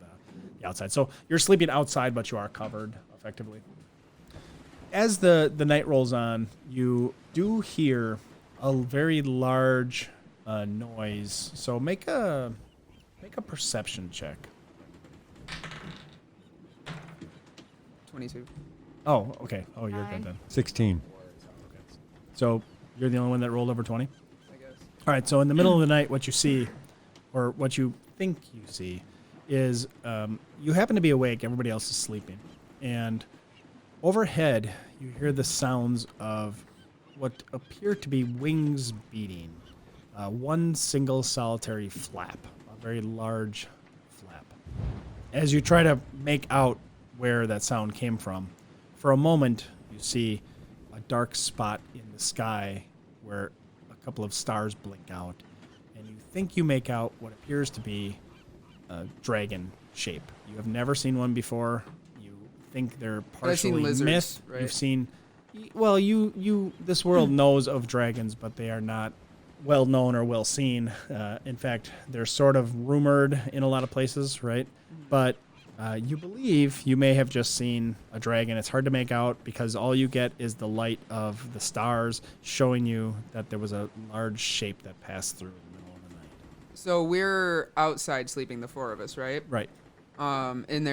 the outside. So you're sleeping outside, but you are covered effectively. As the night rolls on, you do hear a very large noise. So make a perception check. 22. Oh, okay. Oh, you're Nine. good then. 16. So you're the only one that rolled over 20? I guess. All right, so in the middle of the night, what you see, or what you think you see, is you happen to be awake. Everybody else is sleeping. And overhead, you hear the sounds of what appear to be wings beating. One single solitary flap, a very large flap. As you try to make out where that sound came from, for a moment, you see a dark spot in the sky where a couple of stars blink out, and you think you make out what appears to be a dragon shape. You have never seen one before. You think they're I've seen partially lizards, myth. right? You've seen, well, this world knows of dragons, but they are not well known or well seen. In fact, they're sort of rumored in a lot of places, right? But you believe you may have just seen a dragon. It's hard to make out because all you get is the light of the stars showing you that there was a large shape that passed through in the middle of the night. So we're outside sleeping, the four of us, right? Right. And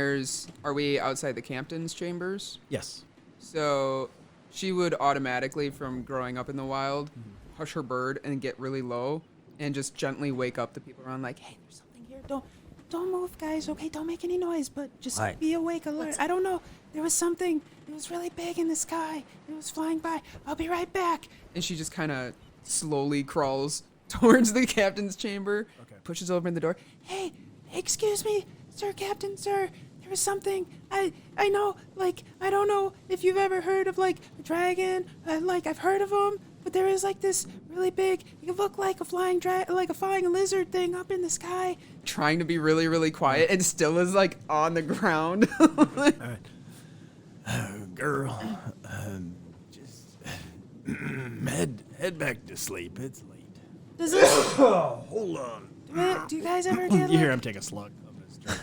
are we outside the captain's chambers? Yes. So she would automatically, from growing up in the wild, hush her bird and get really low and just gently wake up the people around like, hey, there's something here. Don't move, guys. Okay, don't make any noise, but just Hi. be awake, alert. I don't know. There was something. It was really big in the sky. It was flying by. I'll be right back. And she just kind of slowly crawls towards the captain's chamber, pushes open the door. Hey, excuse me, sir, captain, sir. There was something. I know, like, I don't know if you've ever heard of, like, a dragon. I've heard of them, but there is, like, this really big, it looked like a flying flying lizard thing up in the sky. Trying to be really, really quiet and still is, like, on the ground. Girl, just head back to sleep. It's late. Does this, Hold on. do you guys ever get, You hear like, him take a slug of his drink.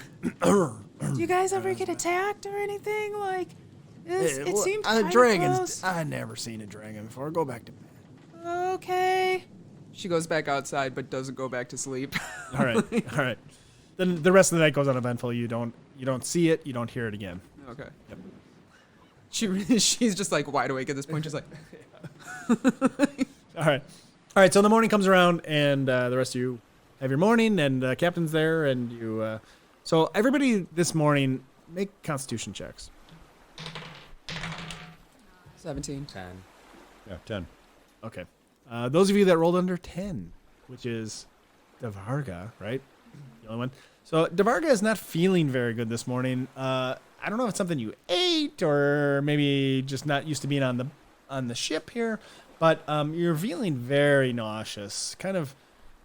do you guys ever get attacked or anything? Like, it seemed kind of dragons. close. I never seen a dragon before. Go back to bed. Okay. She goes back outside, but doesn't go back to sleep. All right, all right. Then the rest of the night goes uneventful. You don't see it. You don't hear it again. Okay. Yep. She's just like wide awake at this point. She's like, All right. All right, so the morning comes around, and the rest of you have your morning, and Captain's there, and you... so everybody this morning, make Constitution checks. 17. 10. Yeah, 10. Okay. Those of you that rolled under 10, which is Darvarga, right? The only one. So Darvarga is not feeling very good this morning. I don't know if it's something you ate or maybe just not used to being on the ship here, but you're feeling very nauseous. Kind of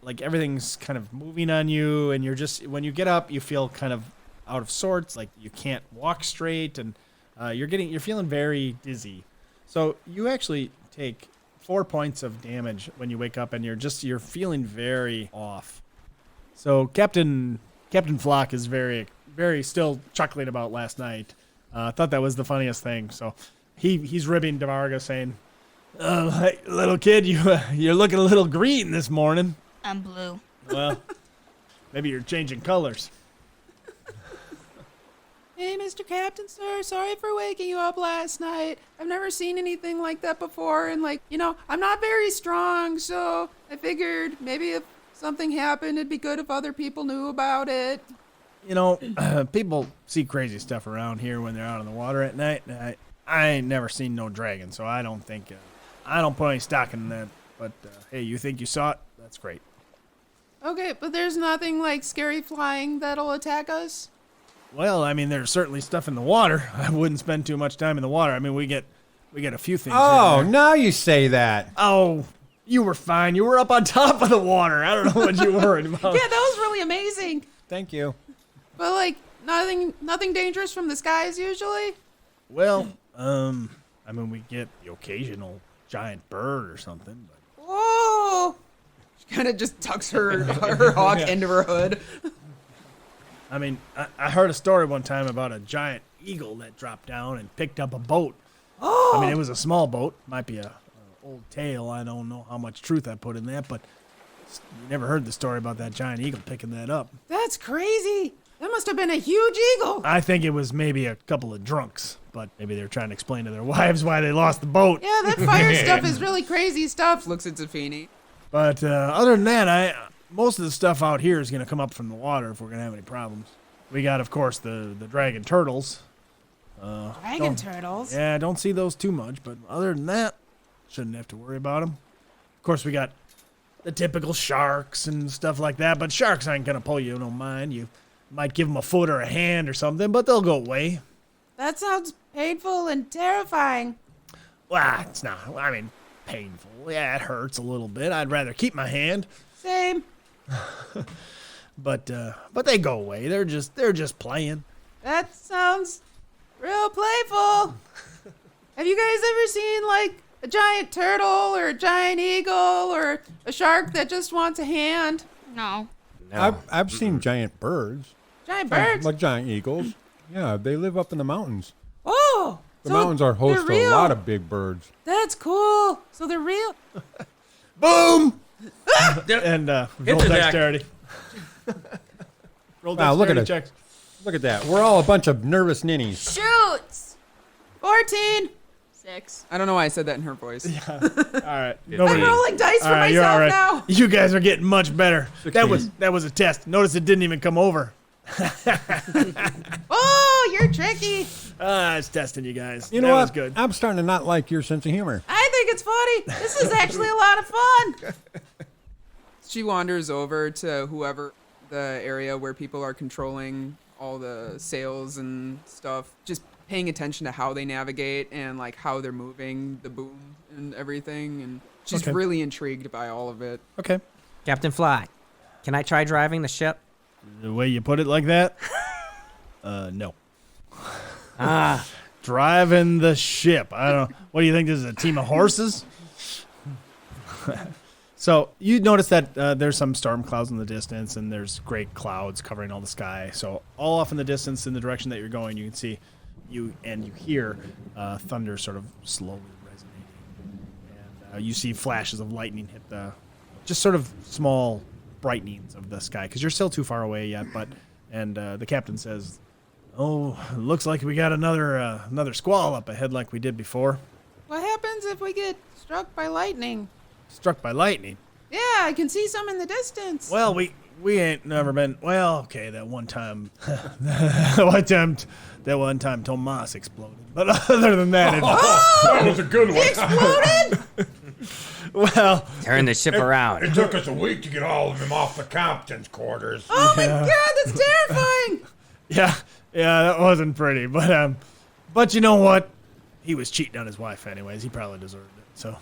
like everything's kind of moving on you, and you're just, when you get up, you feel kind of out of sorts, like you can't walk straight, and you're feeling very dizzy. So you actually take 4 points of damage when you wake up, and you're feeling very off. So Captain Flock is very, very still chuckling about last night. Thought that was the funniest thing. So he's ribbing Darvarga, saying, "Hey, little kid, you're looking a little green this morning." I'm blue. Well, maybe you're changing colors. Hey, Mr. Captain, sir. Sorry for waking you up last night. I've never seen anything like that before, and I'm not very strong, so I figured maybe if something happened, it'd be good if other people knew about it. People see crazy stuff around here when they're out on the water at night. I ain't never seen no dragon, so I don't think I don't put any stock in that. But hey, you think you saw it? That's great. Okay, but there's nothing like scary flying that'll attack us? Well, I mean, there's certainly stuff in the water. I wouldn't spend too much time in the water. I mean, we get a few things. Oh, in there. now you say that. Oh, you were fine. You were up on top of the water. I don't know what you worried about. Yeah, that was really amazing. Thank you. But nothing dangerous from the skies usually? Well, I mean, we get the occasional giant bird or something. But Whoa! She kind of just tucks her hawk into her hood. I mean, I heard a story one time about a giant eagle that dropped down and picked up a boat. Oh! I mean, it was a small boat. Might be a old tale. I don't know how much truth I put in that, but you never heard the story about that giant eagle picking that up. That's crazy. That must have been a huge eagle. I think it was maybe a couple of drunks, but maybe they're trying to explain to their wives why they lost the boat. Yeah, that fire stuff is really crazy stuff. Looks at Zefini. But other than that, most of the stuff out here is going to come up from the water if we're going to have any problems. We got, of course, the dragon turtles. Dragon turtles? Yeah, I don't see those too much, but other than that, shouldn't have to worry about them. Of course, we got the typical sharks and stuff like that, but sharks ain't going to pull you no mind. You might give them a foot or a hand or something, but they'll go away. That sounds painful and terrifying. Well, it's not. I mean, painful. Yeah, it hurts a little bit. I'd rather keep my hand. Same. But they go away. They're just playing. That sounds real playful. Have you guys ever seen, like, a giant turtle or a giant eagle or a shark that just wants a hand? No. No. I've seen giant birds. Giant birds? Like giant eagles. Yeah, they live up in the mountains. Oh! The so mountains are host they're to real. a lot of big birds. That's cool. So they're real. Boom! And roll the deck. dexterity. Roll Wow, look at dexterity it. checks. Look at that. We're all a bunch of nervous ninnies. Shoots. 14. 6. I don't know why I said that in her voice. All right. I'm rolling dice for All right, you're myself all right. now. You guys are getting much better. 16. That was a test. Notice it didn't even come over. Oh, you're tricky. It's testing you guys. You know that what? was good. I'm starting to not like your sense of humor. I think it's funny. This is actually a lot of fun. She wanders over to whoever the area where people are controlling all the sales and stuff, just paying attention to how they navigate and like how they're moving the boom and everything. And she's Okay. really intrigued by all of it. Okay. Captain Fly, can I try driving the ship? The way you put it like that? No. Ah, Driving the ship. I don't know. What do you think? This is a team of horses? So you notice that there's some storm clouds in the distance, and there's great clouds covering all the sky. So all off in the distance, in the direction that you're going, you can see you hear thunder sort of slowly resonating, and you see flashes of lightning hit the just sort of small brightenings of the sky because you're still too far away yet. But the captain says, "Oh, looks like we got another squall up ahead, like we did before." What happens if we get struck by lightning? Struck by lightning. Yeah, I can see some in the distance. Well, we ain't never been. Well, okay, that one time, that one time Tomas exploded. But other than that, That was a good one. Exploded? well, turn the ship around. It took us a week to get all of them off the captain's quarters. Oh my god, that's terrifying! yeah, that wasn't pretty. But you know what? He was cheating on his wife, anyways. He probably deserved it. So,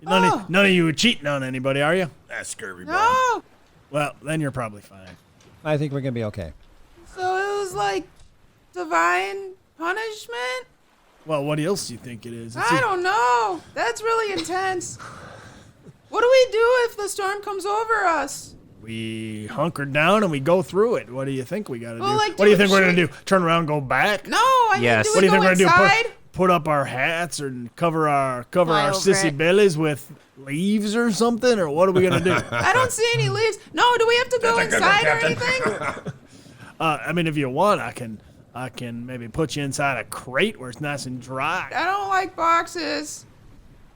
none of you are cheating on anybody, are you? That's scurvy, bro. No! Well, then you're probably fine. I think we're going to be okay. So it was like divine punishment? Well, what else do you think it is? I don't know. That's really intense. What do we do if the storm comes over us? We hunker down and we go through it. What do you think we got to Well, do? like, What do you do- think we're should going to we- do? Turn around and go back? No, I Yes. mean, What do do we you think go we're going to inside? do? Put up our hats and cover our Fly over sissy it. bellies with leaves or something? Or what are we going to do? I don't see any leaves. No, do we have to go That's a good inside one, or Captain. anything? I mean, if you want, I can maybe put you inside a crate where it's nice and dry. I don't like boxes.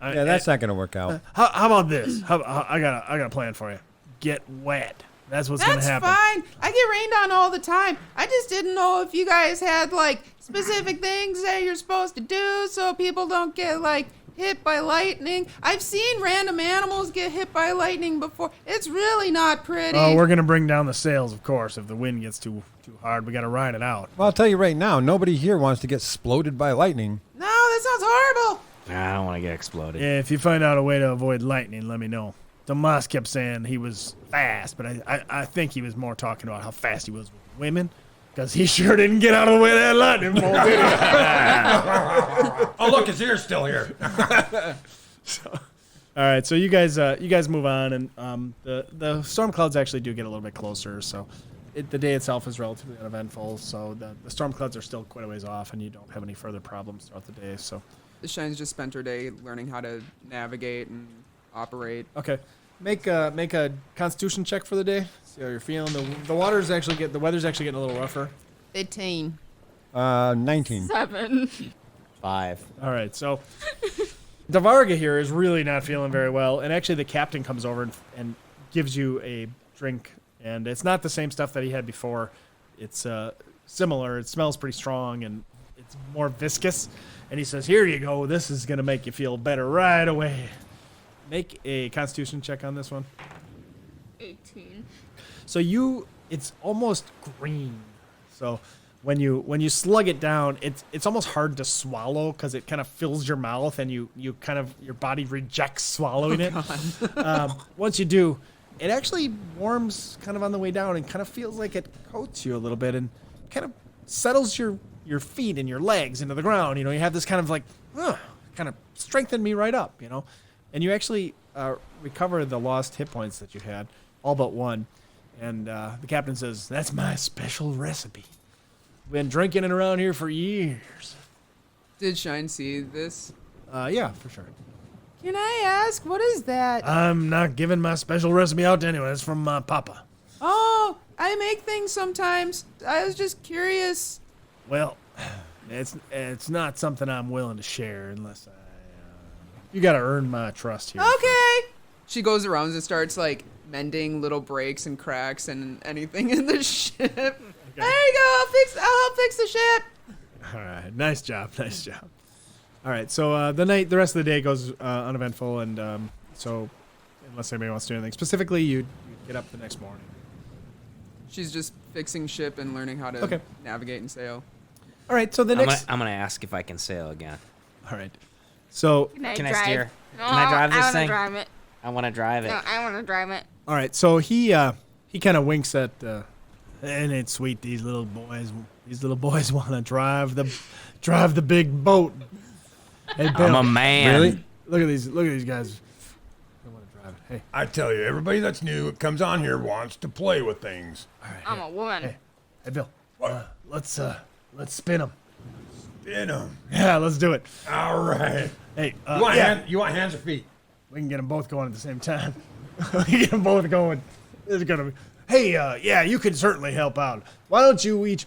Yeah, that's not going to work out. How about this? I got a plan for you. Get wet. That's what's going to That's happen. fine. I get rained on all the time. I just didn't know if you guys had like specific things that you're supposed to do so people don't get like hit by lightning. I've seen random animals get hit by lightning before. It's really not pretty. Oh, we're going to bring down the sails, of course. If the wind gets too hard, we got to ride it out. Well, I'll tell you right now, nobody here wants to get exploded by lightning. No, that sounds horrible. I don't want to get exploded. If you find out a way to avoid lightning, let me know. Tomas kept saying he was fast, but I think he was more talking about how fast he was with women, because he sure didn't get out of the way of that lightning bolt, did he? Oh, look, his ear's still here. All right, so you guys move on, and the storm clouds actually do get a little bit closer. So the day itself is relatively uneventful. So the storm clouds are still quite a ways off, and you don't have any further problems throughout the day. So Shyne's just spent her day learning how to navigate and operate. okay, make a Constitution check for the day. See how you're feeling. The weather's actually getting a little rougher. 18. 19. 7. 5. All right, so Darvarga here is really not feeling very well, and actually the captain comes over and gives you a drink, and it's not the same stuff that he had before. It's similar. It smells pretty strong, and it's more viscous. And he says, "Here you go. This is gonna make you feel better right away." Make a Constitution check on this one. 18. So it's almost green. So when you slug it down, it's almost hard to swallow because it kind of fills your mouth and you kind of your body rejects swallowing it. Once you do, it actually warms kind of on the way down and kind of feels like it coats you a little bit and kind of settles your feet and your legs into the ground. You have this kind of like, kind of strengthened me right up, And you actually recover the lost hit points that you had, all but one. And the captain says, "That's my special recipe. Been drinking it around here for years." Did Shyne see this? Yeah, for sure. Can I ask, what is that? I'm not giving my special recipe out to anyone. It's from my papa. Oh, I make things sometimes. I was just curious. Well, it's not something I'm willing to share unless you got to earn my trust here. Okay. She goes around and starts like mending little breaks and cracks and anything in the ship. There you go. I'll help fix the ship. All right. Nice job. All right. So the rest of the day goes uneventful, and so unless anybody wants to do anything specifically, you get up the next morning. She's just fixing ship and learning how to navigate and sail. All right. So the next. I'm gonna ask if I can sail again. All right. So Can I Can drive? I steer? No, Can I drive this I thing? want to drive it. I want to drive it. No, I want to drive it. all right. So he kind of winks at. And it's sweet. These little boys want to drive the big boat. Hey, Bill, I'm a man. Really? Look at these guys. They want to drive it. Hey, I tell you, everybody that's new that comes on here wants to play with things. I'm a woman. hey, Bill. What? Let's spin them. Spin 'em. Yeah, let's do it. All right. Hey, You want hands or feet? we can get them both going at the same time. We can get them both going. It's gonna be. Hey, yeah, you can certainly help out. Why don't you each?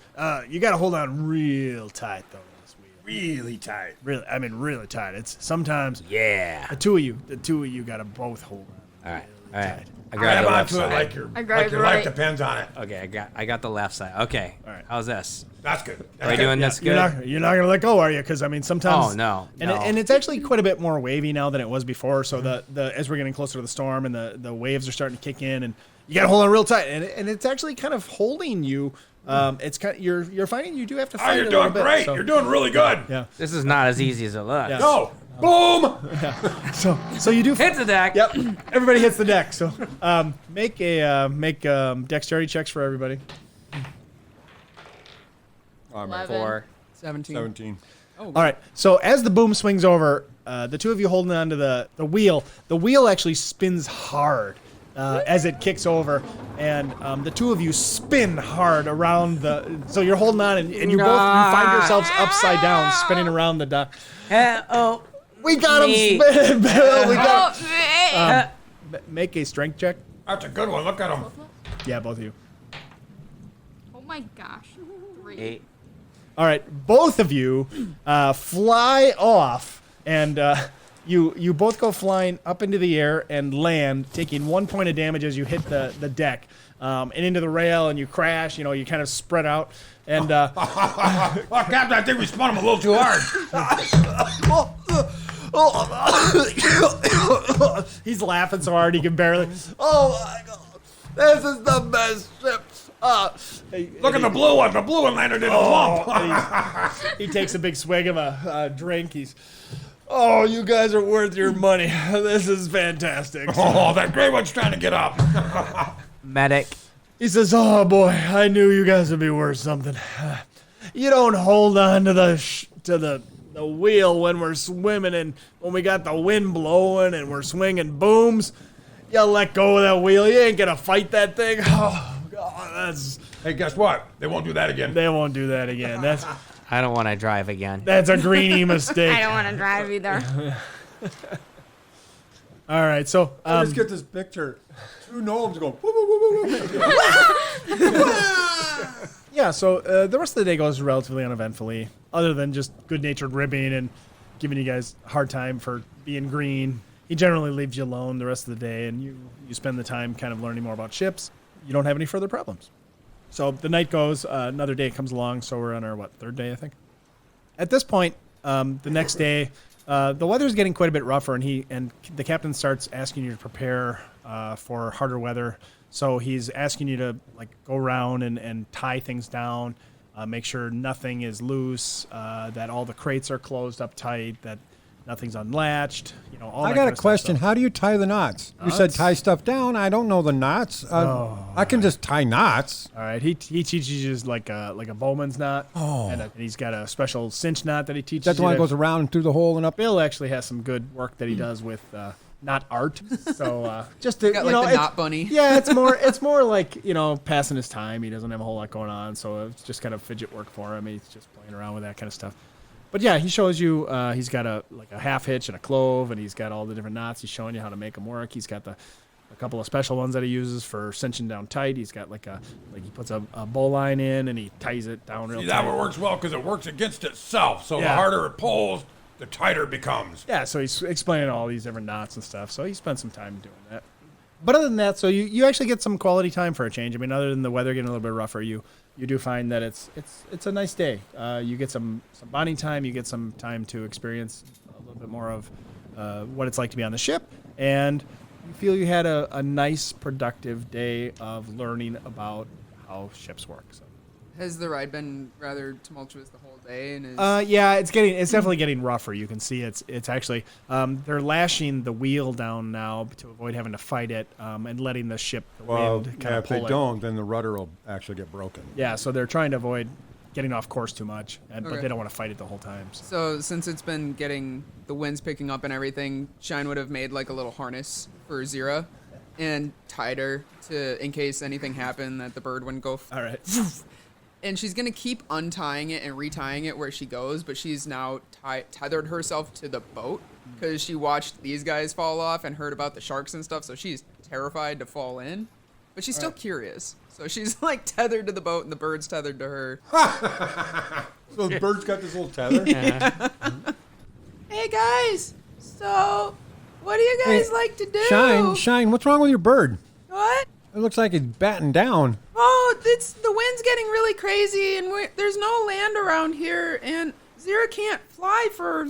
You got to hold on real tight though. This wheel. Really tight. Really tight. It's sometimes Yeah. the two of you got to both hold on. All right. I Grab grabbed the left onto it side. like your I grabbed life right. depends on it. Okay, I got the left side. Okay. All right. How's this? That's good. Are we doing this good? You're not gonna let go, are you? Because sometimes. Oh, no, And, no. and it's actually quite a bit more wavy now than it was before. So the as we're getting closer to the storm and the waves are starting to kick in, and you got to hold on real tight, and it's actually kind of holding you. It's kind of, you're finding you do have to fight You're a little doing bit. great. So, You're doing really good. yeah. This is not as easy as it looks. Yeah. Go. Boom. So you do. Hit the deck. Yep. Everybody hits the deck. So make dexterity checks for everybody. I'm at 4. 17. 17. All right. So as the boom swings over, the two of you holding onto the wheel actually spins hard as it kicks over, and the two of you spin hard around the. So you're holding on, and you find yourselves upside down, spinning around the dock. Oh. We got Me. him spinning, Bill. We Oh, got. hey. Make a strength check. That's a good one. Look at him. Yeah, both of you. Oh my gosh. 3. 8. All right, both of you fly off, and you both go flying up into the air and land, taking 1 point of damage as you hit the deck and into the rail, and you crash. You kind of spread out, and Well, Captain, I think we spun him a little too hard. he's laughing so hard he can barely. Oh my god, this is the best ship. Look at the blue one. The blue one landed in a lump. He takes a big swig of a drink. Oh, you guys are worth your money. This is fantastic. Oh, that gray one's trying to get up. Medic. He says, "Oh boy, I knew you guys would be worth something. You don't hold on to the wheel when we're swimming and when we got the wind blowing and we're swinging booms. You let go of that wheel. You ain't gonna fight that thing. Oh God, Hey, guess what? They won't do that again. they won't do that again. I don't want to drive again. That's a greeny mistake. I don't want to drive either. All right, so I just get this picture. Two gnomes going. Woo, woo, woo, woo, woo. Yeah, so the rest of the day goes relatively uneventfully, other than just good-natured ribbing and giving you guys a hard time for being green. He generally leaves you alone the rest of the day, and you spend the time kind of learning more about ships. You don't have any further problems. So the night goes, another day comes along, so we're on our, third day, I think? At this point, the next day, the weather's getting quite a bit rougher, and the captain starts asking you to prepare for harder weather. So he's asking you to go around and tie things down, make sure nothing is loose, that all the crates are closed up tight, that nothing's unlatched. All I that got kind a of question. stuff. How do you tie the knots? You said tie stuff down. I don't know the knots. I can just tie knots. All right, he teaches you like a bowman's knot. Oh, and he's got a special cinch knot that he teaches. That's the you one that to- goes around through the hole and up. Bill actually has some good work that he does with knot art. So just to, Got you like know, the knot bunny. Yeah, it's more like passing his time. He doesn't have a whole lot going on, so it's just kind of fidget work for him. He's just playing around with that kind of stuff. But yeah, he shows you. He's got a half hitch and a clove, and he's got all the different knots. He's showing you how to make them work. He's got a couple of special ones that he uses for cinching down tight. He's got he puts a bowline in and he ties it down real See, tight. that one works well because it works against itself. So the Yeah. harder it pulls, the tighter it becomes. Yeah, so he's explaining all these different knots and stuff. So he spent some time doing that. But other than that, so you actually get some quality time for a change. I mean, other than the weather getting a little bit rougher, you do find that it's a nice day. You get some bonding time. You get some time to experience a little bit more of what it's like to be on the ship, and you feel you had a nice, productive day of learning about how ships work. So. Has the ride been rather tumultuous the whole day? And is... Yeah, it's definitely getting rougher. You can see it's actually they're lashing the wheel down now to avoid having to fight it and letting the wind kind Yeah, of if they pull it. don't, then the rudder will actually get broken. Yeah, so they're trying to avoid getting off course too much, but Okay. they don't want to fight it the whole time. So. So since it's been getting the winds picking up and everything, Shyne would have made like a little harness for Zira and tied her in case anything happened that the bird wouldn't go. All right. And she's gonna keep untying it and retying it where she goes, but she's now tethered herself to the boat because she watched these guys fall off and heard about the sharks and stuff. So she's terrified to fall in, but she's still curious. So she's tethered to the boat and the bird's tethered to her. So the bird's got this little tether? Hey guys, so what do you guys like to do? Shyne, what's wrong with your bird? What? It looks like it's batting down. Oh, the wind's getting really crazy, and there's no land around here, and Zira can't fly for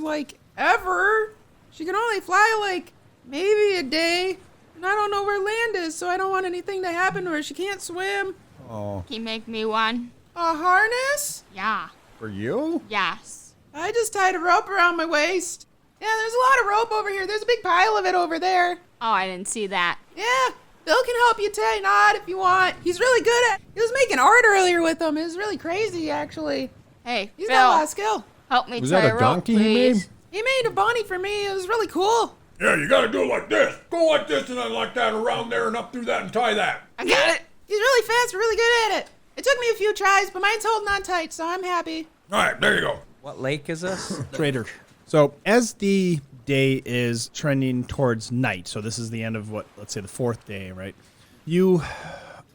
ever. She can only fly maybe a day, and I don't know where land is, so I don't want anything to happen to her. She can't swim. Oh, Can you make me one? A harness? Yeah. for you? Yes. I just tied a rope around my waist. Yeah, there's a lot of rope over here. There's a big pile of it over there. Oh, I didn't see that. Yeah, Bill can help you tie a knot if you want. He's really good at. He was making art earlier with them. It was really crazy, actually. Hey, He's Bill, got a lot of skill. help me Was tie that a rope, donkey he please. made? He made a bunny for me. It was really cool. Yeah, you gotta do it like this. Go like this and then like that around there and up through that and tie that. I got it. He's really fast and really good at it. It took me a few tries, but mine's holding on tight, so I'm happy. All right, there you go. What lake is this? Trader. So as the day is trending towards night, so this is the end of let's say the fourth day, right? You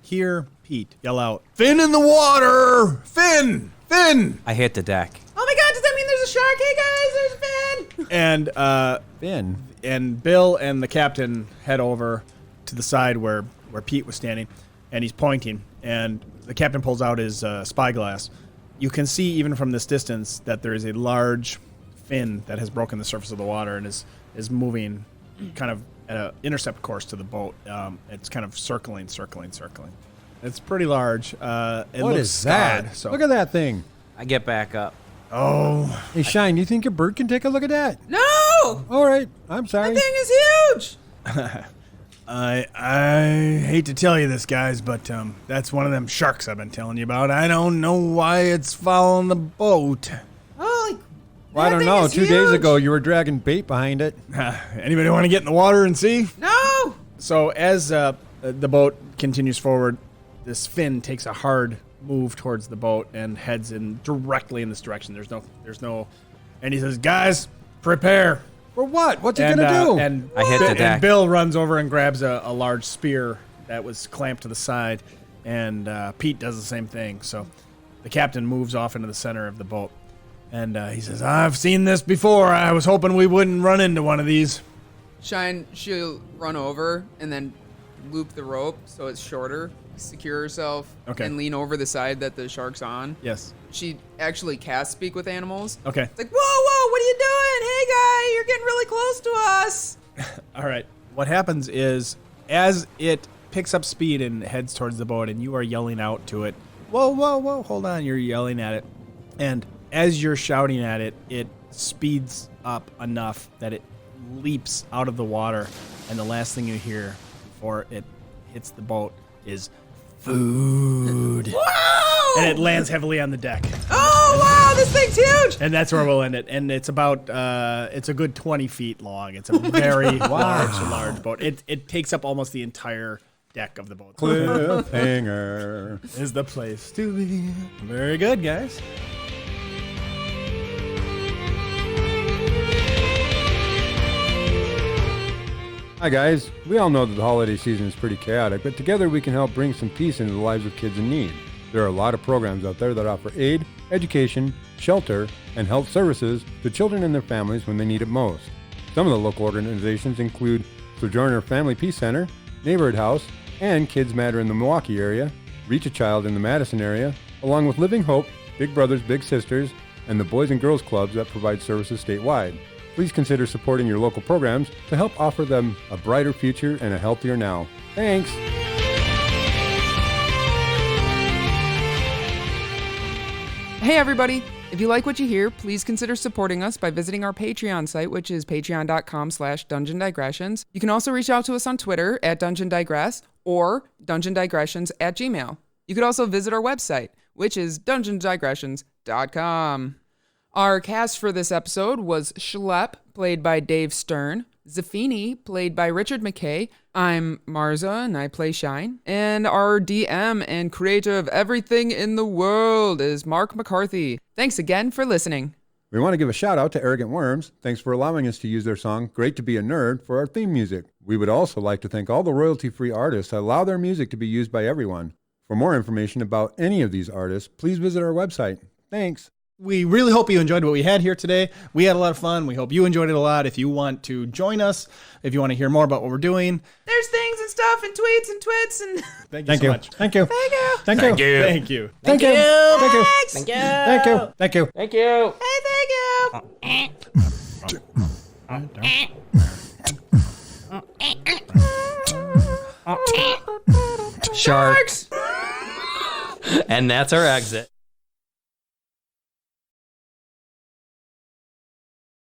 hear Pete yell out, "Fin in the water! Fin! Fin!" I hit the deck. Oh my god, does that mean there's a shark? Hey guys, there's a fin! And Finn. and Bill and the captain head over to the side where Pete was standing, and he's pointing, and the captain pulls out his spyglass. You can see even from this distance that there is a large fin that has broken the surface of the water and is moving kind of at an intercept course to the boat. It's kind of circling. It's pretty large. What looks is that? scarred, so. Look at that thing. I get back up. Oh, Hey, Shyne, you think your bird can take a look at that? No! All right. I'm sorry. That thing is huge! I hate to tell you this, guys, but that's one of them sharks I've been telling you about. I don't know why it's following the boat. Holy. Well, I don't know. 2 days ago, you were dragging bait behind it. Anybody want to get in the water and see? No! So as the boat continues forward, this fin takes a hard move towards the boat and heads in directly in this direction. There's no, and he says, "Guys, prepare." For what? What's he And, going to do? And I hit the and deck. Bill runs over and grabs a large spear that was clamped to the side, and Pete does the same thing. So The captain moves off into the center of the boat. And he says, I've seen this before. I was hoping we wouldn't run into one of these. Shyne, she'll run over and then loop the rope so it's shorter, secure herself, and lean over the side that the shark's on. Yes. She actually casts Speak with Animals. Okay. It's like, whoa, what are you doing? Hey, guy, you're getting really close to us. All right. What happens is, as it picks up speed and heads towards the boat, and you are yelling out to it, whoa, hold on. You're yelling at it. And as you're shouting at it, it speeds up enough that it leaps out of the water, and the last thing you hear before it hits the boat is food. Whoa! And it lands heavily on the deck. Oh, wow, this thing's huge. And that's where we'll end it. And it's about, it's a good 20 feet long. It's a very large boat. It takes up almost the entire deck of the boat. Cliffhanger is the place to be. Very good, guys. Hi guys, we all know that the holiday season is pretty chaotic, but together we can help bring some peace into the lives of kids in need. There are a lot of programs out there that offer aid, education, shelter, and health services to children and their families when they need it most. Some of the local organizations include Sojourner Family Peace Center, Neighborhood House, and Kids Matter in the Milwaukee area, Reach a Child in the Madison area, along with Living Hope, Big Brothers Big Sisters, and the Boys and Girls Clubs that provide services statewide. Please consider supporting your local programs to help offer them a brighter future and a healthier now. Thanks! Hey, everybody. If you like what you hear, please consider supporting us by visiting our Patreon site, which is patreon.com/dungeondigressions. You can also reach out to us on Twitter at dungeondigress or dungeondigressions@gmail. You could also visit our website, which is dungeondigressions.com. Our cast for this episode was Shlep, played by Dave Stern, Zefini, played by Richard McKay. I'm Marza, and I play Shyne. And our DM and creator of everything in the world is Mark McArthey. Thanks again for listening. We want to give a shout out to Arrogant Worms. Thanks for allowing us to use their song, Great to Be a Nerd, for our theme music. We would also like to thank all the royalty-free artists that allow their music to be used by everyone. For more information about any of these artists, please visit our website. Thanks. We really hope you enjoyed what we had here today. We had a lot of fun. We hope you enjoyed it a lot. If you want to join us, if you want to hear more about what we're doing, there's things and stuff and tweets and twits and... Thank you so much. Thank you. Thank you. Thank you. Thank you. Thank you. Thank you. Thank you. Thank you. Thank you. Thank you. Hey, thank you. Sharks. And that's our exit.